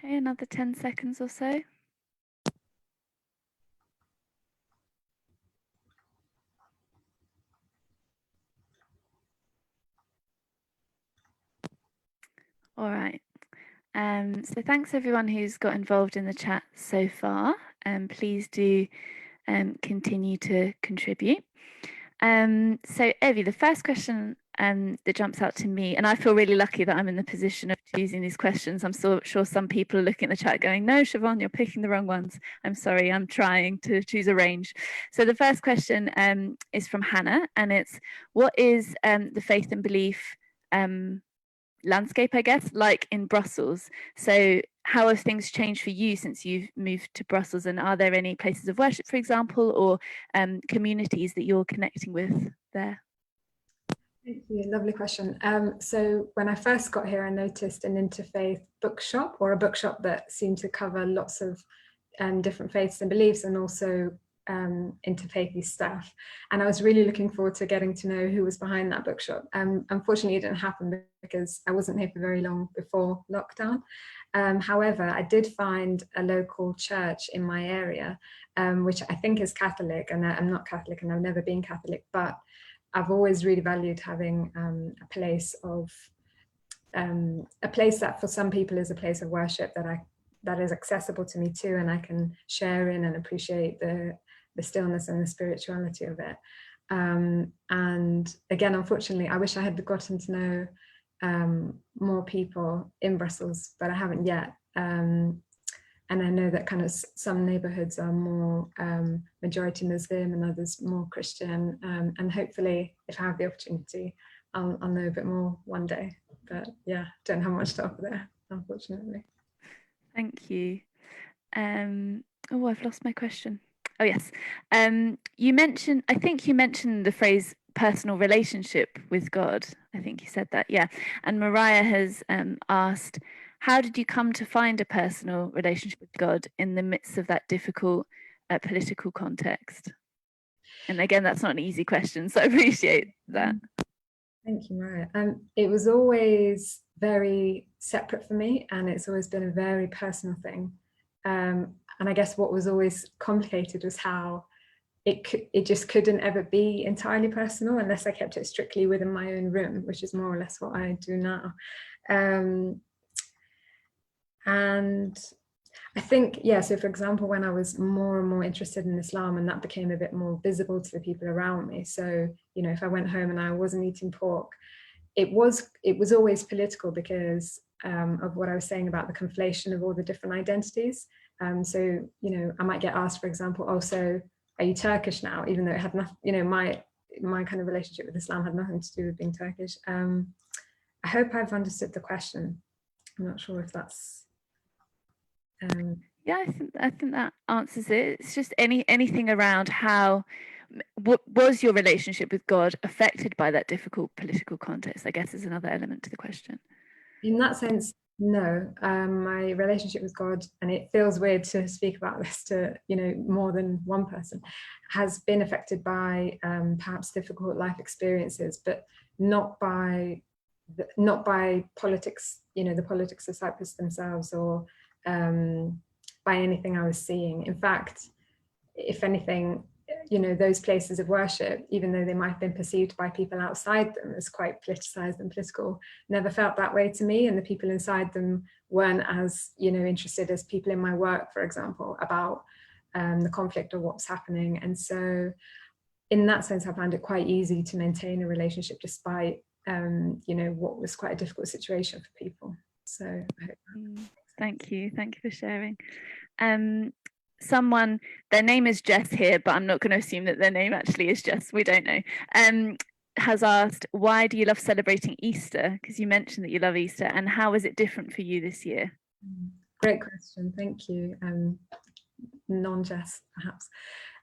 Okay, another 10 seconds or so. All right. So thanks everyone who's got involved in the chat so far, and please do continue to contribute. So Evie, the first question that jumps out to me, and I feel really lucky that I'm in the position of choosing these questions. I'm so sure some people are looking at the chat going, no, Siobhan, you're picking the wrong ones. I'm sorry, I'm trying to choose a range. So the first question is from Hannah, and it's, what is the faith and belief landscape, I guess, like in Brussels? So how have things changed for you since you've moved to Brussels, and are there any places of worship, for example, or communities that you're connecting with there? Thank you, lovely question. So when I first got here, I noticed an interfaith bookshop, or a bookshop that seemed to cover lots of different faiths and beliefs, and also interfaithy stuff. And I was really looking forward to getting to know who was behind that bookshop. Unfortunately, it didn't happen because I wasn't here for very long before lockdown. However, I did find a local church in my area, which I think is Catholic, and I'm not Catholic and I've never been Catholic, but I've always really valued having a place that for some people is a place of worship that is accessible to me too, and I can share in and appreciate the stillness and the spirituality of it. And again, unfortunately, I wish I had gotten to know more people in Brussels, but I haven't yet. And I know that kind of some neighborhoods are more majority Muslim and others more Christian. And hopefully, if I have the opportunity, I'll know a bit more one day. But yeah, don't have much to offer there, unfortunately. Thank you. Oh, I've lost my question. Oh, yes. I think you mentioned the phrase personal relationship with God. I think you said that, yeah. And Mariah has asked, how did you come to find a personal relationship with God in the midst of that difficult political context? And again, that's not an easy question, so I appreciate that. Thank you, Mariah. It was always very separate for me, and it's always been a very personal thing. And I guess what was always complicated was how it just couldn't ever be entirely personal unless I kept it strictly within my own room, which is more or less what I do now. And I think, yeah, so for example, when I was more and more interested in Islam, and that became a bit more visible to the people around me. So, you know, if I went home and I wasn't eating pork, it was always political because of what I was saying about the conflation of all the different identities. So, you know, I might get asked, for example, oh, so are you Turkish now? Even though it had nothing, you know, my kind of relationship with Islam had nothing to do with being Turkish. I hope I've understood the question. I'm not sure if that's. Yeah, I think that answers it. It's just anything around how what was your relationship with God affected by that difficult political context, I guess, is another element to the question. In that sense, no. My relationship with God, and it feels weird to speak about this to, you know, more than one person, has been affected by perhaps difficult life experiences, but not by politics, you know, the politics of Cyprus themselves, or by anything I was seeing. In fact, if anything, you know, those places of worship, even though they might have been perceived by people outside them as quite politicized and political, never felt that way to me. And the people inside them weren't as, you know, interested as people in my work, for example, about the conflict or what's happening. And so in that sense, I found it quite easy to maintain a relationship despite, you know, what was quite a difficult situation for people. So I hope Thank you for sharing. Someone, their name is Jess here, but I'm not going to assume that their name actually is Jess, we don't know, has asked, why do you love celebrating Easter? Because you mentioned that you love Easter, and how is it different for you this year? Great question, thank you. Non-Jess, perhaps.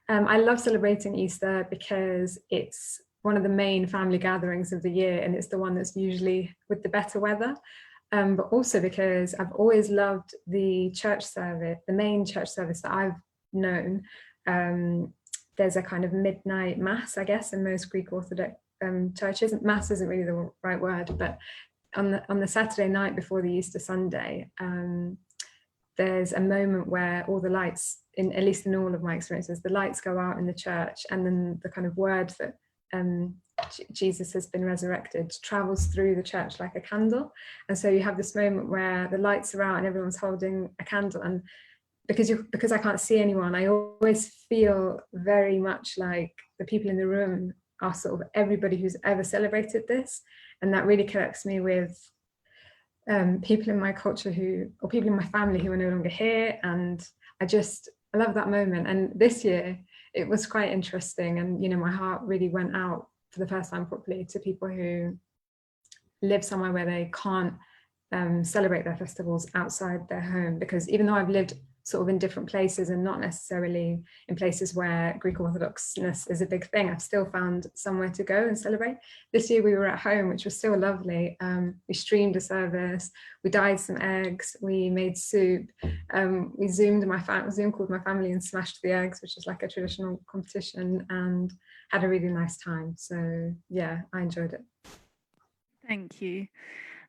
I love celebrating Easter because it's one of the main family gatherings of the year, and it's the one that's usually with the better weather. But also because I've always loved the church service, the main church service that I've known. There's a kind of midnight mass, I guess, in most Greek Orthodox churches. Mass isn't really the right word, but on the Saturday night before the Easter Sunday, there's a moment where all the lights, at least in all of my experiences, the lights go out in the church, and then the kind of word that Jesus has been resurrected travels through the church like a candle. And so you have this moment where the lights are out and everyone's holding a candle, and because I can't see anyone, I always feel very much like the people in the room are sort of everybody who's ever celebrated this, and that really connects me with people in my culture or people in my family who are no longer here. And I love that moment. And this year it was quite interesting, and you know, my heart really went out for the first time properly to people who live somewhere where they can't celebrate their festivals outside their home, because even though I've lived sort of in different places and not necessarily in places where Greek Orthodoxness is a big thing, I've still found somewhere to go and celebrate. This year we were at home, which was still lovely. We streamed a service, we dyed some eggs, we made soup, we Zoom called my family and smashed the eggs, which is like a traditional competition, and had a really nice time. So yeah, I enjoyed it. Thank you.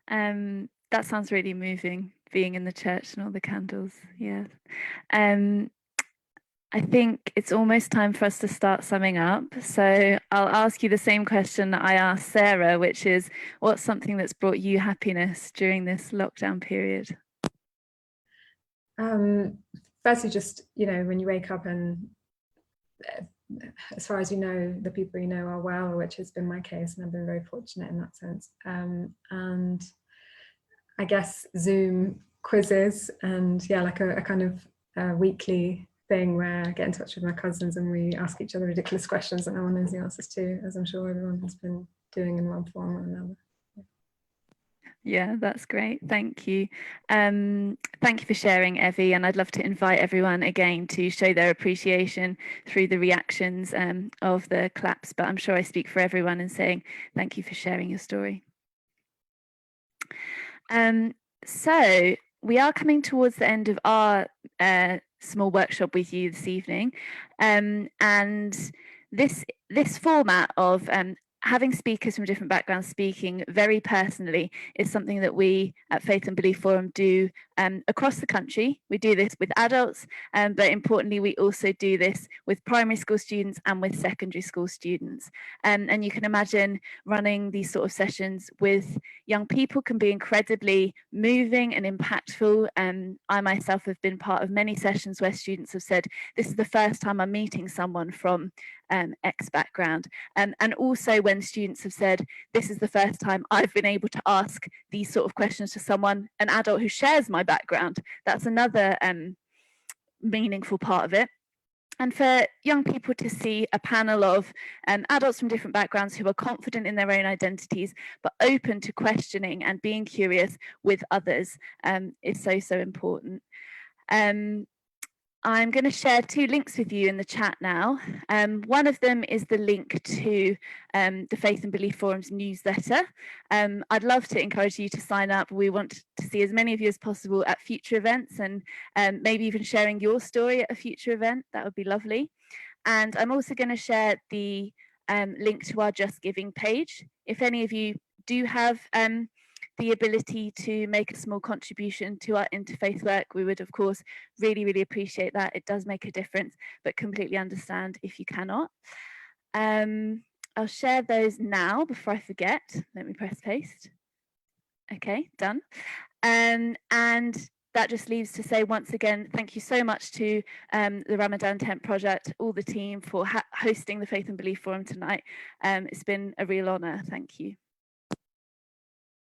That sounds really moving, being in the church and all the candles. Yeah. I think it's almost time for us to start summing up. So I'll ask you the same question that I asked Sarah, which is, what's something that's brought you happiness during this lockdown period? Firstly, just, when you wake up and as far as you know, the people you know are well, which has been my case, and I've been very fortunate in that sense. And I guess Zoom quizzes and like a kind of weekly thing where I get in touch with my cousins and we ask each other ridiculous questions that no one knows the answers to, as I'm sure everyone has been doing in one form or another. Yeah, that's great. Thank you. Thank you for sharing, Evie. And I'd love to invite everyone again to show their appreciation through the reactions of the claps. But I'm sure I speak for everyone in saying thank you for sharing your story. So we are coming towards the end of our small workshop with you this evening. And this format of having speakers from different backgrounds speaking very personally is something that we at Faith and Belief Forum do across the country. We do this with adults, but importantly, we also do this with primary school students and with secondary school students. And you can imagine running these sort of sessions with young people can be incredibly moving and impactful. I myself have been part of many sessions where students have said, this is the first time I'm meeting someone from X background. And also when students have said, this is the first time I've been able to ask these sort of questions to someone, an adult who shares my background. That's another meaningful part of it. And for young people to see a panel of adults from different backgrounds who are confident in their own identities, but open to questioning and being curious with others is so, so important. I'm going to share 2 links with you in the chat now. One of them is the link to the Faith and Belief Forum's newsletter. I'd love to encourage you to sign up. We want to see as many of you as possible at future events, and maybe even sharing your story at a future event. That would be lovely. And I'm also going to share the link to our Just Giving page. If any of you do have the ability to make a small contribution to our interfaith work, we would of course really, really appreciate that. It does make a difference, but completely understand if you cannot. I'll share those now before I forget. Let me press paste. Okay, done. And that just leaves to say once again, thank you so much to the Ramadan Tent Project, all the team for hosting the Faith and Belief Forum tonight. It's been a real honour. Thank you.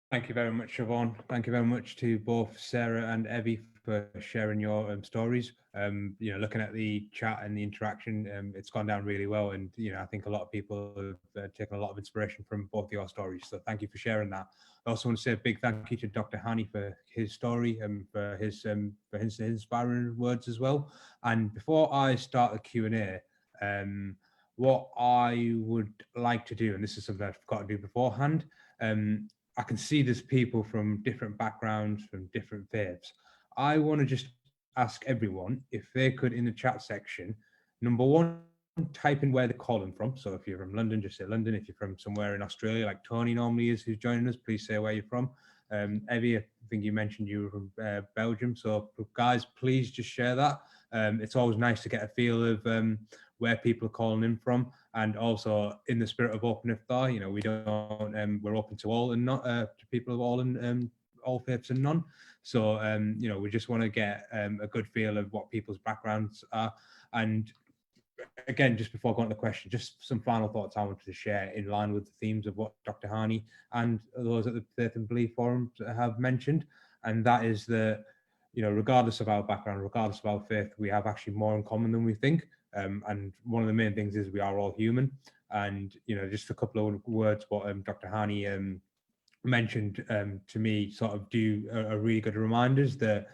Thank you very much, Siobhan. Thank you very much to both Sarah and Evie for sharing your stories. Looking at the chat and the interaction, it's gone down really well. And, I think a lot of people have taken a lot of inspiration from both your stories. So thank you for sharing that. I also want to say a big thank you to Dr. Hany for his story and for his inspiring words as well. And before I start the Q&A, what I would like to do, and this is something I've got to do beforehand, I can see there's people from different backgrounds, from different faiths. I want to just ask everyone if they could, in the chat section, number one, type in where they're calling from. So if you're from London, just say London. If you're from somewhere in Australia, like Tony normally is, who's joining us, please say where you're from. Evie, I think you mentioned you were from Belgium. So guys, please just share that. It's always nice to get a feel of where people are calling in from, and also in the spirit of open iftar, we don't we're open to all and not to people of all faiths and none. So we just want to get a good feel of what people's backgrounds are. And again, just before going to the question, just some final thoughts I wanted to share in line with the themes of what Dr. Hany and those at the Faith and Belief Forum have mentioned, and that is that regardless of our background, regardless of our faith, we have actually more in common than we think. And one of the main things is we are all human. And just a couple of words what Dr. Hany mentioned to me sort of do a really good reminders that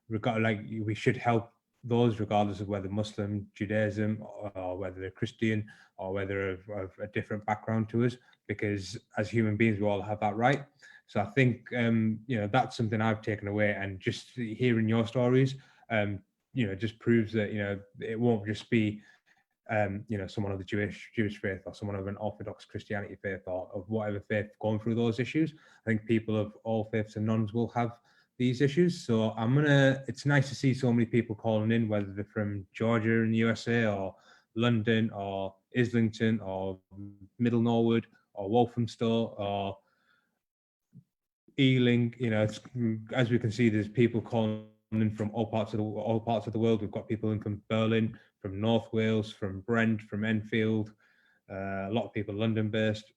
we should help those regardless of whether Muslim, Judaism, or whether they're Christian, or whether of a different background to us, because as human beings we all have that right. So I think that's something I've taken away, and just hearing your stories just proves that it won't just be someone of the Jewish faith or someone of an Orthodox Christianity faith or of whatever faith going through those issues. I think people of all faiths and nons will have these issues. So it's nice to see so many people calling in, whether they're from Georgia in the USA or London or Islington or Middle Norwood or Walthamstow or Ealing. You know, as we can see, there's people calling in from all parts of the world. We've got people in from Berlin, from North Wales, from Brent, from Enfield. A lot of people London based.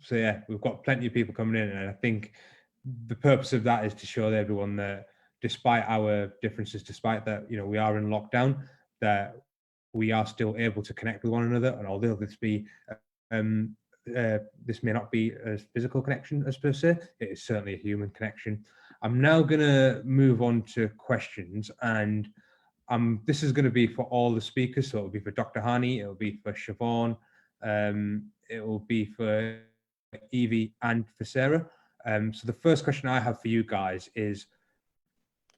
So yeah, we've got plenty of people coming in, and I think the purpose of that is to show everyone that despite our differences, despite that, you know, we are in lockdown, that we are still able to connect with one another. And although this may not be a physical connection as per se, it is certainly a human connection. I'm now going to move on to questions, and this is going to be for all the speakers. So it'll be for Dr. Hany, it'll be for Siobhan, it will be for Evie and for Sarah. So the first question I have for you guys is,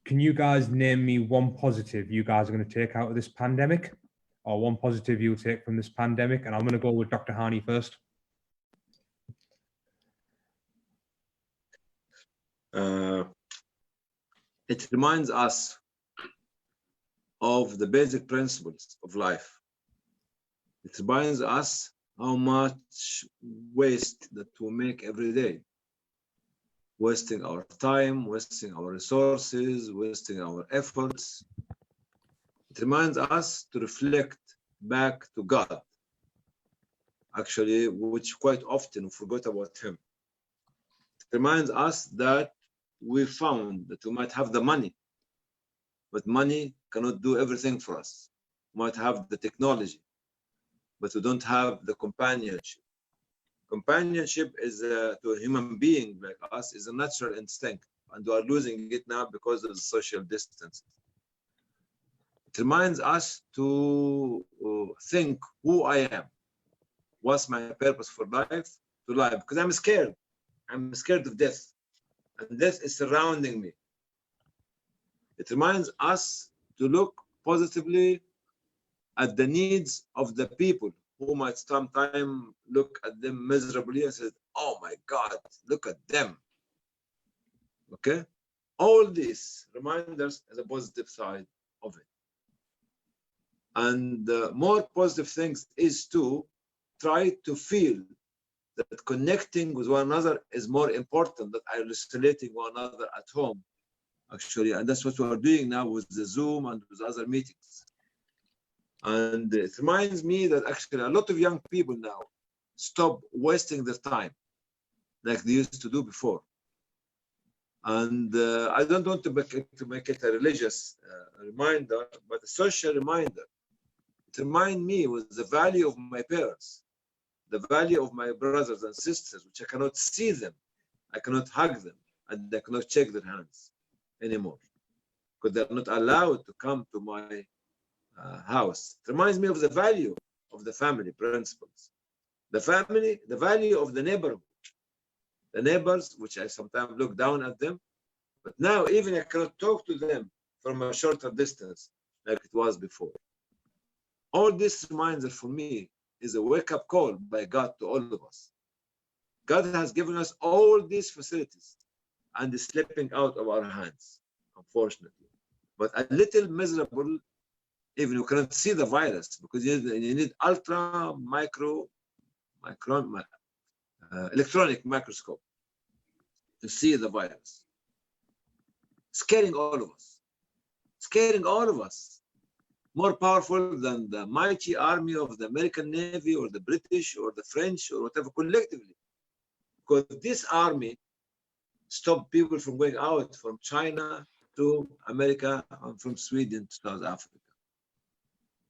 can you guys name me one positive you guys are going to take out of this pandemic, or one positive you'll take from this pandemic? And I'm going to go with Dr. Hany first. It reminds us of the basic principles of life. It reminds us how much waste that we make every day. Wasting our time, wasting our resources, wasting our efforts. It reminds us to reflect back to God, actually, which quite often we forgot about Him. It reminds us that we found that we might have the money, but money cannot do everything for us. We might have the technology, but we don't have the companionship. Companionship is to a human being like us is a natural instinct, and we are losing it now because of the social distance. It reminds us to think who I am, what's my purpose for life, to life, because I'm scared. I'm scared of death, and death is surrounding me. It reminds us to look positively at the needs of the people who might sometimes look at them miserably and say, oh my God, look at them. Okay? All these reminders as a positive side of it. And more positive things is to try to feel that connecting with one another is more important than isolating one another at home, actually. And that's what we are doing now with the Zoom and with other meetings. And it reminds me that actually a lot of young people now stop wasting their time like they used to do before. And I don't want to make it a religious reminder, but a social reminder. It reminds me with the value of my parents, the value of my brothers and sisters, which I cannot see them, I cannot hug them, and I cannot shake their hands anymore because they're not allowed to come to my house. It reminds me of the value of the family principles. The family, the value of the neighborhood, the neighbors, which I sometimes look down at them, but now even I cannot talk to them from a shorter distance like it was before. All this reminder for me is a wake-up call by God to all of us. God has given us all these facilities and it's slipping out of our hands, unfortunately. But a little miserable, even you cannot see the virus because you need electronic microscope to see the virus. Scaring all of us. Scaring all of us. More powerful than the mighty army of the American Navy or the British or the French or whatever collectively. Because this army stopped people from going out from China to America and from Sweden to South Africa.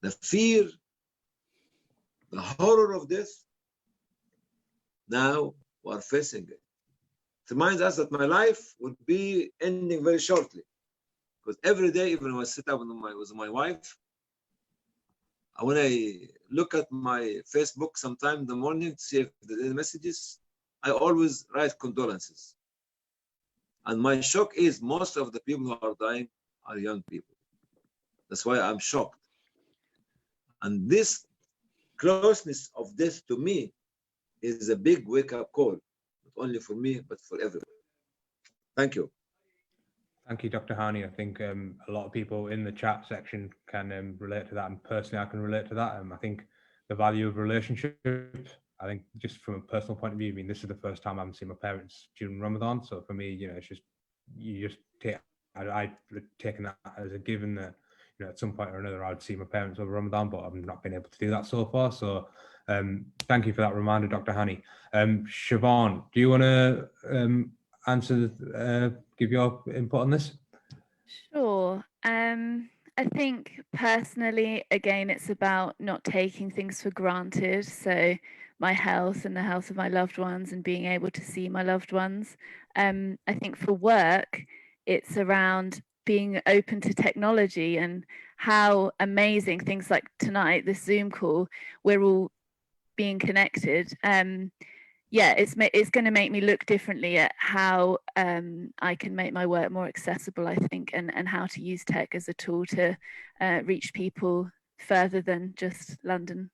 The fear, the horror of death, now we are facing it. It reminds us that my life will be ending very shortly. Because every day, even when I sit up with my wife, when I look at my Facebook sometime in the morning to see if there are any messages, I always write condolences. And my shock is most of the people who are dying are young people. That's why I'm shocked. And this closeness of death to me is a big wake-up call, not only for me, but for everyone. Thank you. Thank you, Dr. Hany. I think a lot of people in the chat section can relate to that, and personally I can relate to that. I think the value of relationships, I think just from a personal point of view, I mean, this is the first time I haven't seen my parents during Ramadan. So for me, you know, it's just, you just take, I've taken that as a given that, you know, at some point or another, I'd see my parents over Ramadan, but I've not been able to do that so far. So thank you for that reminder, Dr. Hany. Siobhan, do you want to answer, give your input on this? Sure. I think personally, again, it's about not taking things for granted. So my health and the health of my loved ones and being able to see my loved ones. I think for work, it's around being open to technology and how amazing things like tonight, this Zoom call, we're all being connected. Yeah, it's going to make me look differently at how I can make my work more accessible, I think, and how to use tech as a tool to reach people further than just London.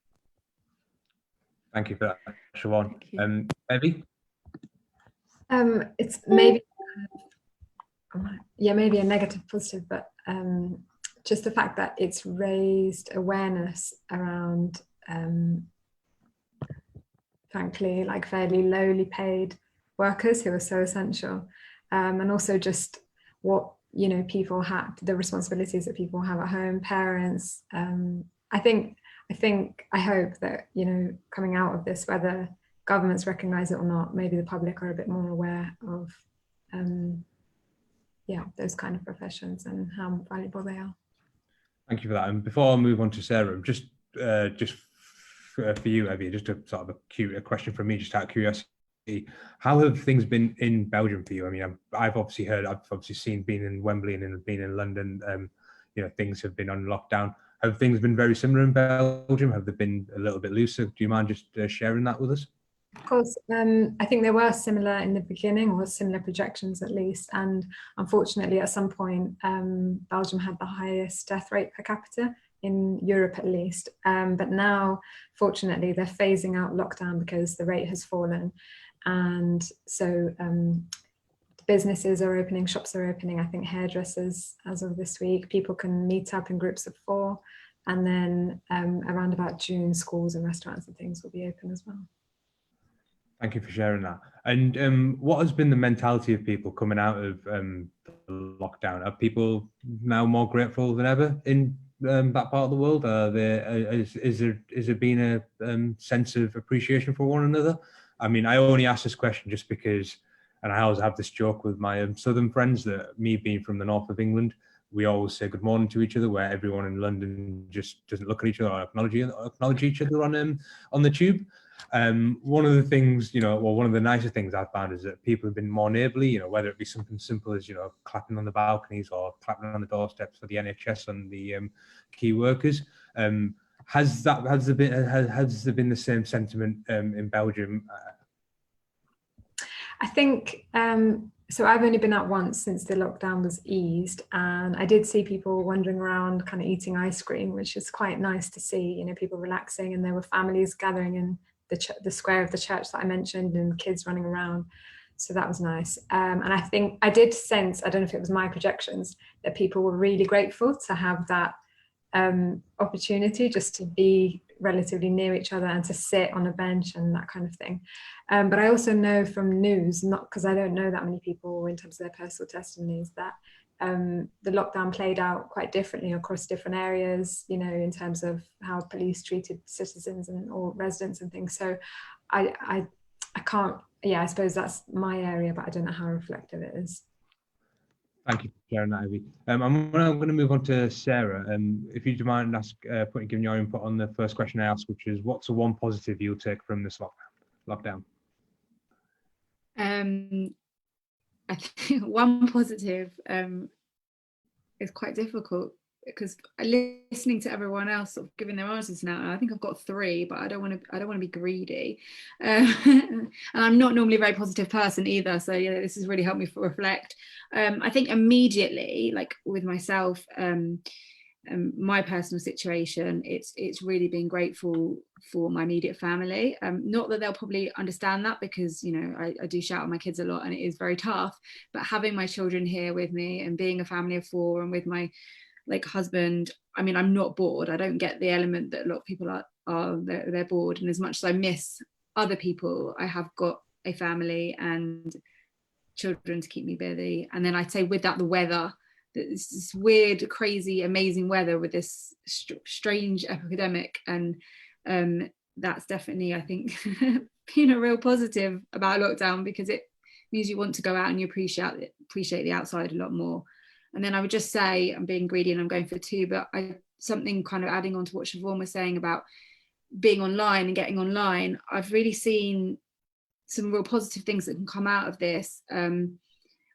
Thank you for that, Siobhan. Evie? It's maybe, yeah, maybe a negative positive, but just the fact that it's raised awareness around frankly, like fairly lowly paid workers who are so essential, and also just what, you know, people have, the responsibilities that people have at home, parents. I hope that, you know, coming out of this, whether governments recognize it or not, maybe the public are a bit more aware of, yeah, those kind of professions and how valuable they are. Thank you for that. And before I move on to Sarah, just for you, Evie, just a sort of a question from me, just out of curiosity. How have things been in Belgium for you? I mean, I've obviously seen being in Wembley and being in London, you know, things have been on lockdown. Have things been very similar in Belgium? Have they been a little bit looser? Do you mind just sharing that with us? Of course, I think they were similar in the beginning, or similar projections at least. And unfortunately, at some point, Belgium had the highest death rate per capita in Europe, at least. But now, fortunately, they're phasing out lockdown because the rate has fallen. And so businesses are opening, shops are opening, I think hairdressers as of this week. People can meet up in groups of 4. And then around about June, schools and restaurants and things will be open as well. Thank you for sharing that. And what has been the mentality of people coming out of lockdown? Are people now more grateful than ever in that part of the world? Is there been a sense of appreciation for one another? I mean, I only ask this question just because, and I always have this joke with my southern friends, that me being from the north of England, we always say good morning to each other, where everyone in London just doesn't look at each other or acknowledge each other on the tube. One of the things, you know, well, one of the nicer things I've found is that people have been more neighbourly, you know, whether it be something simple as, you know, clapping on the balconies or clapping on the doorsteps for the NHS and the key workers. Has there been the same sentiment in Belgium? I think, so I've only been out once since the lockdown was eased, and I did see people wandering around kind of eating ice cream, which is quite nice to see, you know, people relaxing, and there were families gathering in the square of the church that I mentioned, and kids running around. So that was nice. And I think I did sense, I don't know if it was my projections, that people were really grateful to have that opportunity just to be relatively near each other and to sit on a bench and that kind of thing. But I also know from news, not because I don't know that many people in terms of their personal testimonies, that the lockdown played out quite differently across different areas, you know, in terms of how police treated citizens and or residents and things. So I can't, yeah, I suppose that's my area, but I don't know how reflective it is. Thank you for sharing that, Ivy. I'm going to move on to Sarah. If you don't mind giving your input on the first question I asked, which is, what's the one positive you'll take from this lockdown? I think one positive is quite difficult, because listening to everyone else sort of giving their answers now, and I think I've got 3, but I don't want to be greedy, and I'm not normally a very positive person either, so yeah, this has really helped me reflect. I think immediately, like with myself, my personal situation, it's really been grateful for my immediate family. Not that they'll probably understand that, because I do shout at my kids a lot and it is very tough, but having my children here with me and being a family of 4 and with my husband, I mean, I'm not bored. I don't get the element that a lot of people are. They're bored, and as much as I miss other people, I have got a family and children to keep me busy. And then I'd say with that, the weather, this weird, crazy, amazing weather with this strange epidemic, and that's definitely, I think, been a real positive about lockdown, because it means you want to go out and you appreciate the outside a lot more. And then I would just say, I'm being greedy and I'm going for 2, but something kind of adding on to what Siobhan was saying about being online and getting online, I've really seen some real positive things that can come out of this.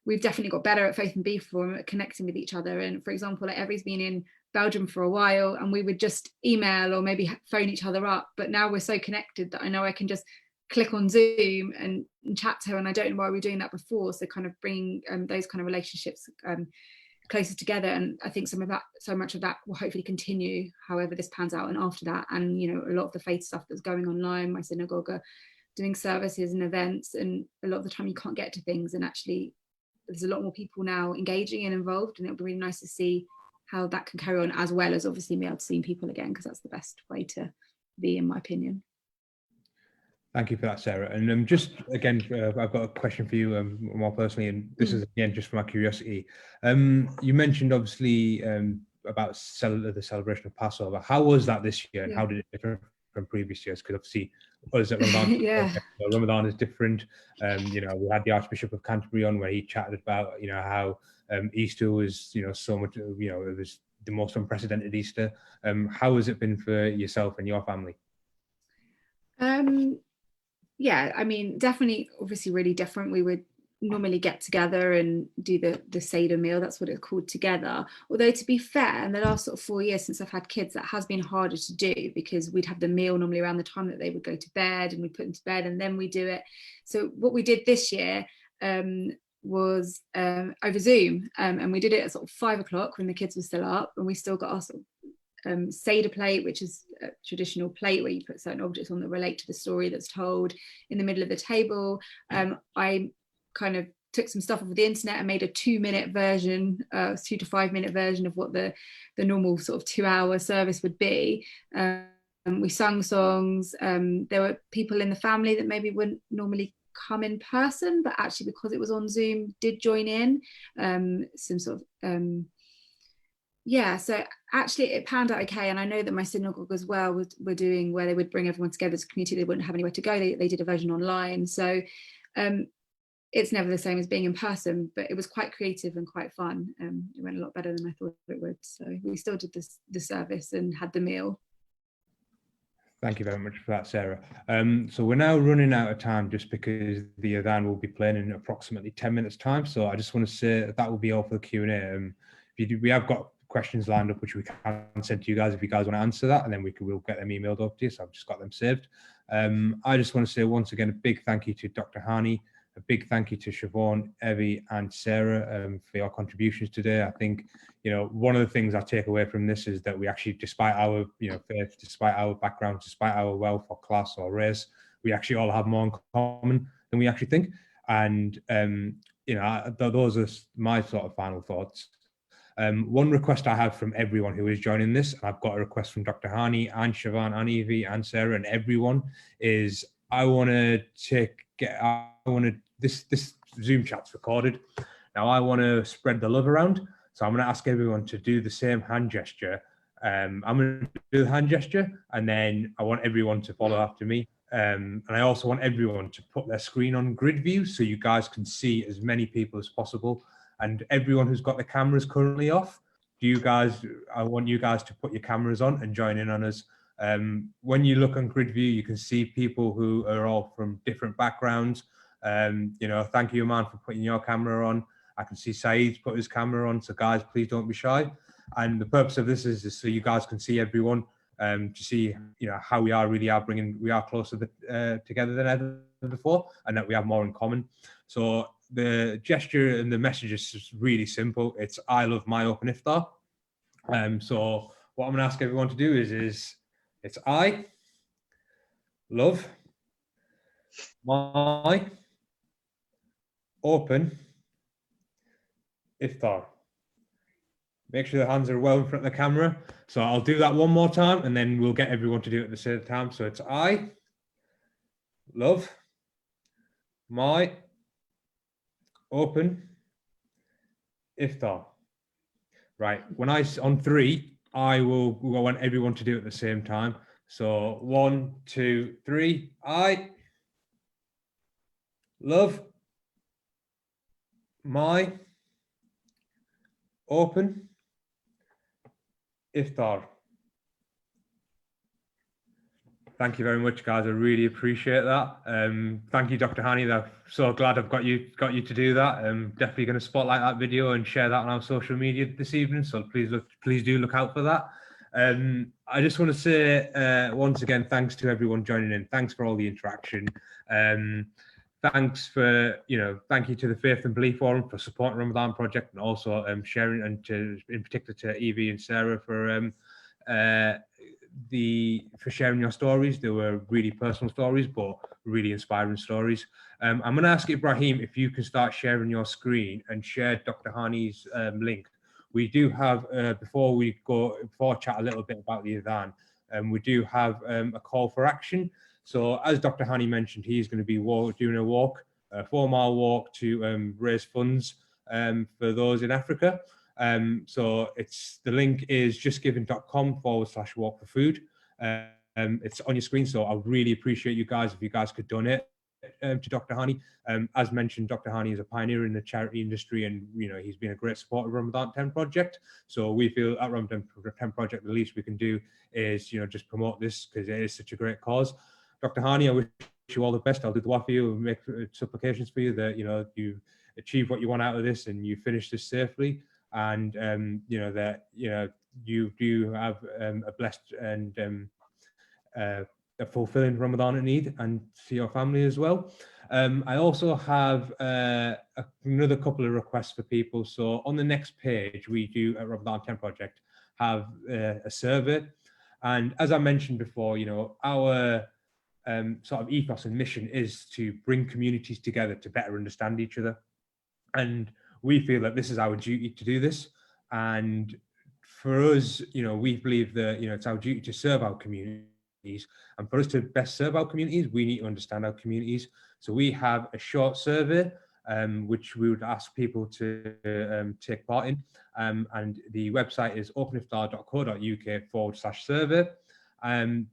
We've definitely got better at Faith and Belief Forum at connecting with each other. And for example, Evie's been in Belgium for a while, and we would just email or maybe phone each other up. But now we're so connected that I know I can just click on Zoom and chat to her, and I don't know why we were doing that before. So kind of bringing those kind of relationships closer together, and I think so much of that will hopefully continue however this pans out and after that. And a lot of the faith stuff that's going online, my synagogue are doing services and events, and a lot of the time you can't get to things, and actually there's a lot more people now engaging and involved, and it'll be really nice to see how that can carry on, as well as obviously be able to see people again, because that's the best way to be, in my opinion. Thank you for that, Sarah. And just again, I've got a question for you more personally, and this is again just for my curiosity. You mentioned obviously about the celebration of Passover. How was that this year, and how did it differ from previous years? Because obviously, us at Ramadan, Ramadan is different. We had the Archbishop of Canterbury on, where he chatted about how Easter was so much it was the most unprecedented Easter. How has it been for yourself and your family? Yeah, I mean, definitely, obviously really different. We would normally get together and do the Seder meal, that's what it's called, together. Although, to be fair, in the last sort of 4 years since I've had kids, that has been harder to do, because we'd have the meal normally around the time that they would go to bed, and we'd put them to bed and then we do it. So what we did this year was over Zoom, and we did it at sort of 5 o'clock when the kids were still up, and we still got our sort of Seder plate, which is a traditional plate where you put certain objects on that relate to the story that's told, in the middle of the table. I kind of took some stuff off of the internet and made a 2-minute version, 2 to 5 minute version of what the normal sort of 2-hour service would be. We sung songs. There were people in the family that maybe wouldn't normally come in person, but actually, because it was on Zoom, did join in. Some sort of so actually it panned out okay. And I know that my synagogue as well were doing, where they would bring everyone together as a community. They wouldn't have anywhere to go. They did a version online. So it's never the same as being in person, but it was quite creative and quite fun. It went a lot better than I thought it would. So we still did the service and had the meal. Thank you very much for that, Sarah. So we're now running out of time, just because the Adhan will be playing in approximately 10 minutes time. So I just want to say that will be all for the Q&A. We have got questions lined up, which we can send to you guys if you guys want to answer that, and then we'll get them emailed over to you. So I've just got them saved. I just want to say once again a big thank you to Dr. Hany, a big thank you to Siobhan, Evie, and Sarah for your contributions today. I think one of the things I take away from this is that we actually, despite our faith, despite our background, despite our wealth or class or race, we actually all have more in common than we actually think. And those are my sort of final thoughts. One request I have from everyone who is joining this, and I've got a request from Dr. Hany and Siobhan and Evie and Sarah and everyone, is this Zoom chat's recorded. Now I want to spread the love around, so I'm going to ask everyone to do the same hand gesture. I'm going to do the hand gesture, and then I want everyone to follow after me. And I also want everyone to put their screen on grid view so you guys can see as many people as possible. And everyone who's got the cameras currently off, I want you guys to put your cameras on and join in on us. When you look on grid view, you can see people who are all from different backgrounds. Thank you, Aman, for putting your camera on. I can see Saeed's put his camera on. So guys, please don't be shy. And the purpose of this is so you guys can see everyone, to see how we are closer together than ever before, and that we have more in common. So the gesture and the message is just really simple. It's I love my open iftar. So what I'm going to ask everyone to do is it's I love my open iftar. Make sure the hands are well in front of the camera. So I'll do that one more time and then we'll get everyone to do it at the same time. So it's I love my open iftar. Right. When on 3, I want everyone to do it at the same time. So 1, 2, 3. I love my open iftar. Thank you very much, guys. I really appreciate that. Thank you, Dr. Hany. I'm so glad I've got you to do that. I'm definitely going to spotlight that video and share that on our social media this evening. So please do look out for that. I just want to say once again, thanks to everyone joining in. Thanks for all the interaction. Thanks for, thank you to the Faith and Belief Forum for supporting Ramadan Project and also sharing, and in particular to Evie and Sarah for sharing your stories. They were really personal stories, but really inspiring stories. I'm going to ask Ibrahim if you can start sharing your screen and share Dr. Hany's link. We do have, before I chat a little bit about the Adhan, we do have a call for action. So as Dr. Hany mentioned, he's going to be doing a 4-mile walk to raise funds for those in Africa. So the link is justgiving.com/walk for food. It's on your screen, so I really appreciate you guys if you guys could donate to Dr. Hany. As mentioned, Dr. Hany is a pioneer in the charity industry, and he's been a great supporter of Ramadan 10 Project. So we feel at Ramadan 10 Project, the least we can do is just promote this because it is such a great cause. Dr. Hany, I wish you all the best. I'll do dua for you and make supplications for you that you achieve what you want out of this and you finish this safely. And that you do have a blessed and a fulfilling Ramadan and Eid, and to your family as well. I also have another couple of requests for people. So on the next page, we do at Ramadan 10 Project have a survey, and as I mentioned before, our sort of ethos and mission is to bring communities together to better understand each other. And we feel that this is our duty to do this. And for us, we believe that, it's our duty to serve our communities. And for us to best serve our communities, we need to understand our communities. So we have a short survey, which we would ask people to take part in. And the website is openiftar.co.uk/survey.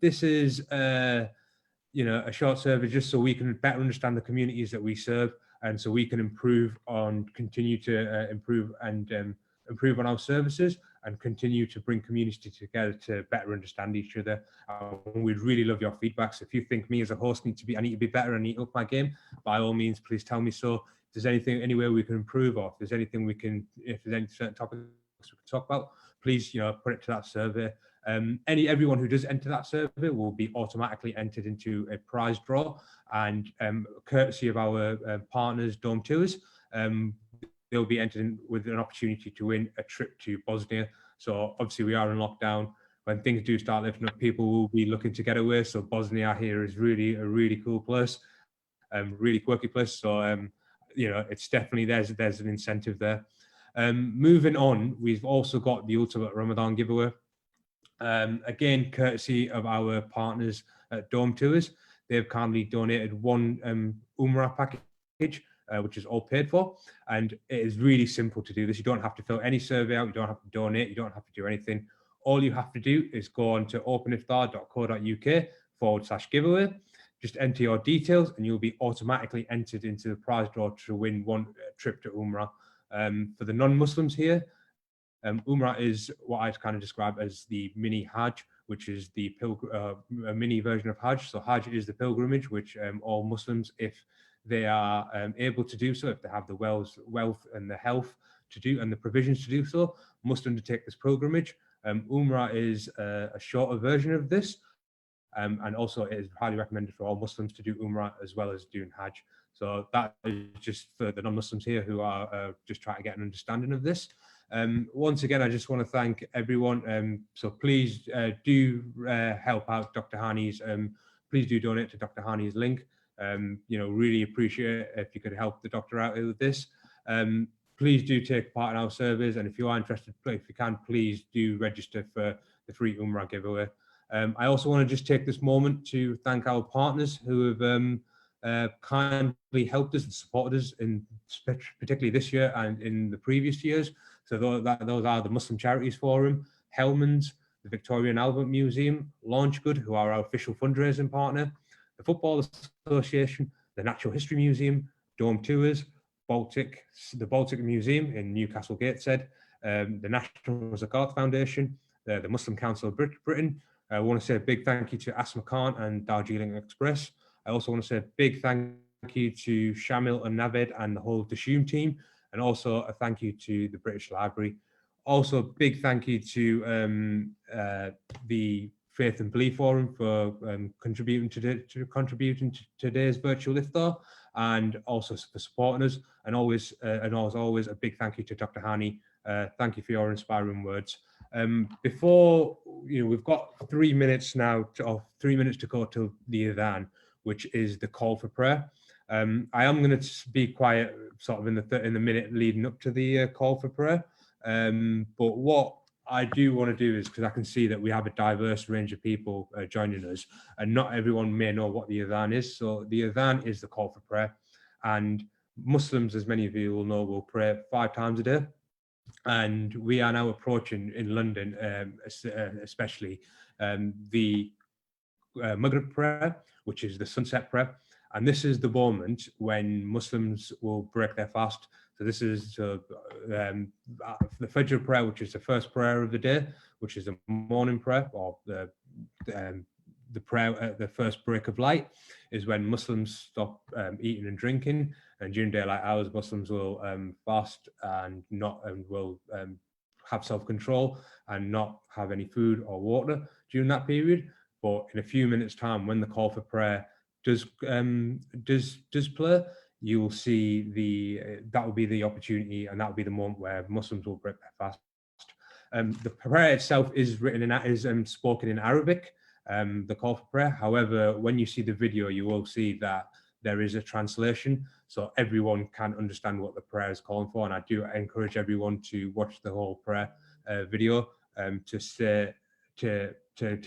This is a short survey just so we can better understand the communities that we serve, and so we can continue to improve on our services and continue to bring communities together to better understand each other. We'd really love your feedback. So if you think me as a host I need to be better and need to up my game, by all means, please tell me so. If there's anywhere we can improve, or if there's any certain topics we can talk about, please, put it to that survey. Everyone who does enter that survey will be automatically entered into a prize draw, and courtesy of our partners, Dome Tours, they'll be entered in with an opportunity to win a trip to Bosnia. So obviously we are in lockdown. When things do start lifting up, people will be looking to get away. So Bosnia here is really a really cool place, really quirky place. So it's definitely there's an incentive there. Moving on, we've also got the Ultimate Ramadan giveaway. Again, courtesy of our partners at Dome Tours, they've kindly donated one Umrah package, which is all paid for. And it is really simple to do this. You don't have to fill any survey out. You don't have to donate. You don't have to do anything. All you have to do is go on to openiftar.co.uk/giveaway. Just enter your details and you'll be automatically entered into the prize draw to win one trip to Umrah. For the non-Muslims here, Umrah is what I'd kind of describe as the mini Hajj, which is the a mini version of Hajj. So Hajj is the pilgrimage, which all Muslims, if they are able to do so, if they have the wealth and the health to do and the provisions to do so, must undertake this pilgrimage. Umrah is a shorter version of this, and also it is highly recommended for all Muslims to do Umrah as well as doing Hajj. So that is just for the non-Muslims here who are just trying to get an understanding of this. Once again, I just want to thank everyone. So please do help out Dr. Hany's. Please do donate to Dr. Hany's link. Really appreciate it if you could help the doctor out with this. Please do take part in our surveys, and if you are interested, if you can, please do register for the free Umrah giveaway. I also want to just take this moment to thank our partners who have kindly helped us and supported us, particularly this year and in the previous years. So those are the Muslim Charities Forum, Hellman's, the Victoria and Albert Museum, Launchgood, who are our official fundraising partner, the Football Association, the Natural History Museum, Dome Tours, the Baltic Museum in Newcastle Gateshead, the National Zakat Foundation, the Muslim Council of Britain. I want to say a big thank you to Asma Khan and Darjeeling Express. I also want to say a big thank you to Shamil and Navid and the whole Dishoom team, and also a thank you to the British Library. Also, a big thank you to the Faith and Belief Forum for contributing to today's virtual iftar, and also for supporting us. And always, as always, a big thank you to Dr. Hany. Thank you for your inspiring words. Before we've got 3 minutes now, or 3 minutes to go till the adhan, which is the call for prayer. I am going to be quiet, sort of in the minute leading up to the call for prayer. But what I do want to do is, because I can see that we have a diverse range of people joining us, and not everyone may know what the adhan is. So the adhan is the call for prayer, and Muslims, as many of you will know, will pray 5 times a day. And we are now approaching in London, especially the Maghrib prayer, which is the sunset prayer. And this is the moment when Muslims will break their fast. So this is the Fajr prayer, which is the first prayer of the day, which is the morning prayer, or the prayer at the first break of light, is when Muslims stop eating and drinking. And during daylight hours, Muslims will fast and will have self-control and not have any food or water during that period. But in a few minutes' time, when the call for prayer does play, you will see that will be the opportunity, and that will be the moment where Muslims will break their fast. The prayer itself is spoken in Arabic, the call for prayer. However, when you see the video, you will see that there is a translation, so everyone can understand what the prayer is calling for. And I do encourage everyone to watch the whole prayer video to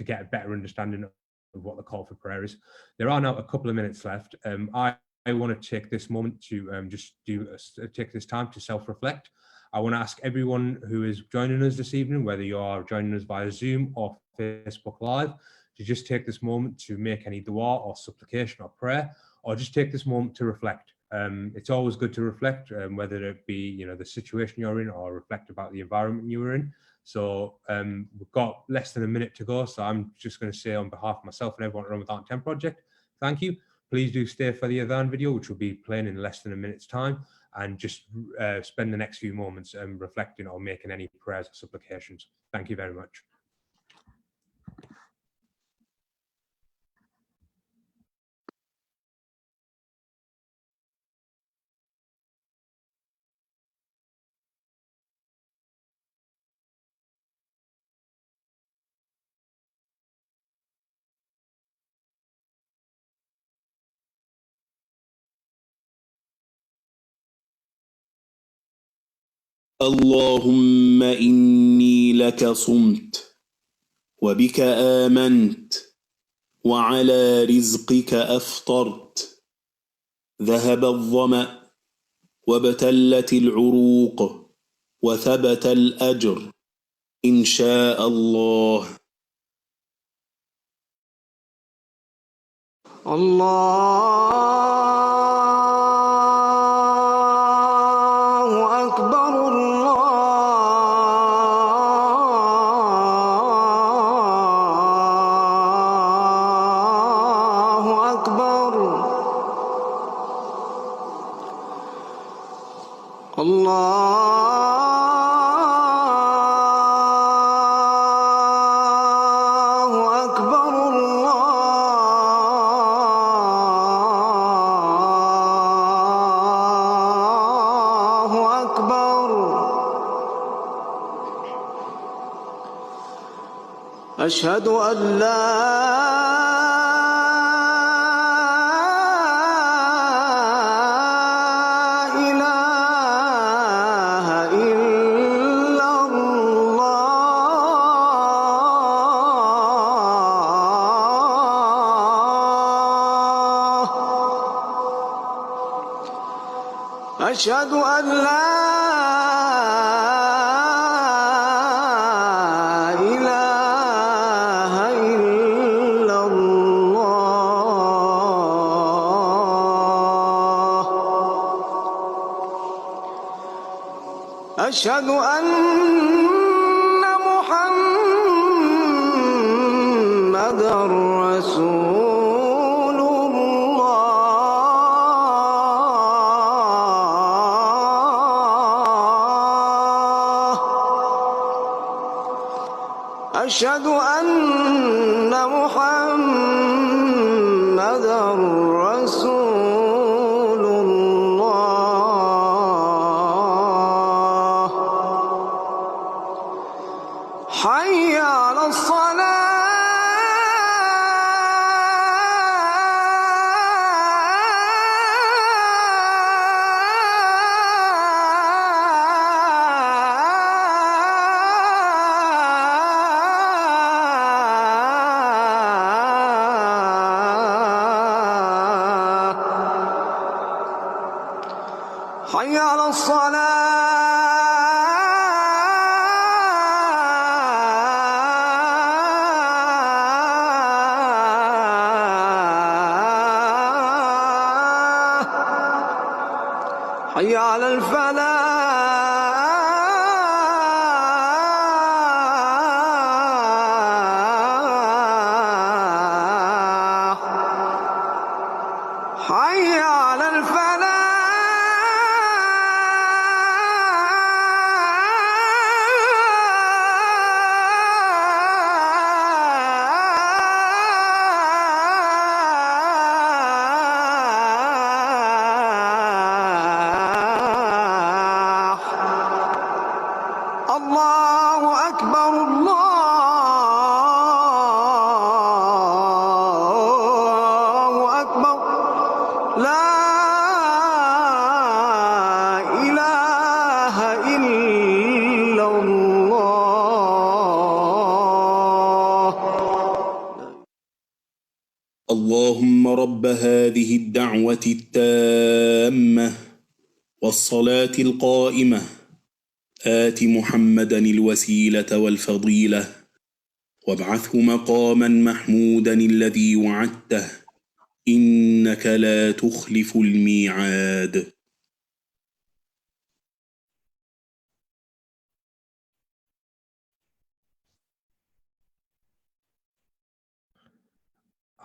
get a better understanding of what the call for prayer is. There are now a couple of minutes left. I want to take this moment to take this time to self-reflect. I want to ask everyone who is joining us this evening, whether you are joining us via Zoom or Facebook Live, to just take this moment to make any dua or supplication or prayer, or just take this moment to reflect. It's always good to reflect, whether it be the situation you're in, or reflect about the environment you were in. So we've got less than a minute to go, so I'm just going to say on behalf of myself and everyone at Ramadan 10 Project, thank you. Please do stay for the adhan video, which will be playing in less than a minute's time, and just spend the next few moments reflecting or making any prayers or supplications. Thank you very much. اللهم إني لك صمت وبك آمنت وعلى رزقك أفطرت ذهب الظمأ وابتلت العروق وثبت الأجر إن شاء الله. أشهد أن لا إله إلا الله أشهد أن لا إله إلا الله أشهد أن محمدًا رسول الله أشهد أن محمدًا رسول الله حي على الصلاة حي على الصلاة حي على الفلاح حي على الفلاح الله أكبر الله أكبر لا إله إلا الله اللهم رب هذه الدعوة التامة والصلاة القائمة آت محمدا الوسيلة والفضيلة وابعثه مقاما محمودا الذي وعدته إنك لا تخلف الميعاد.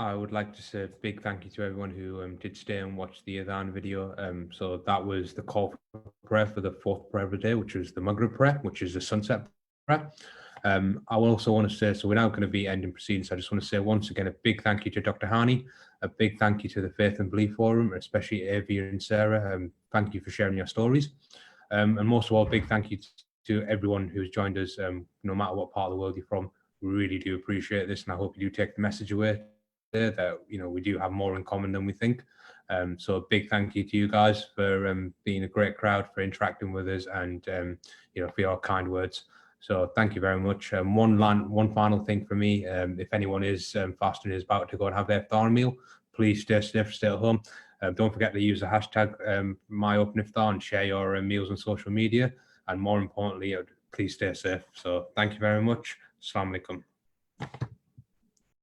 I would like to say a big thank you to everyone who did stay and watch the Adhan video. So that was the call for prayer for the fourth prayer of the day, which was the Maghrib prayer, which is the sunset prayer. I also want to say, so we're now going to be ending proceedings. I just want to say once again, a big thank you to Dr. Hany, a big thank you to the Faith and Belief Forum, especially Avi and Sarah. Thank you for sharing your stories. And most of all, big thank you to everyone who's joined us, no matter what part of the world you're from. We really do appreciate this, and I hope you do take the message away there that, you know, we do have more in common than we think. So a big thank you to you guys for being a great crowd, for interacting with us, and you know, for your kind words. So thank you very much. One final thing for me, if anyone is fasting and is about to go and have their iftar meal, please stay safe, stay at home. Don't forget to use the hashtag #MyOpenIftar and share your meals on social media. And more importantly, please stay safe. So thank you very much. Assalamu alaikum.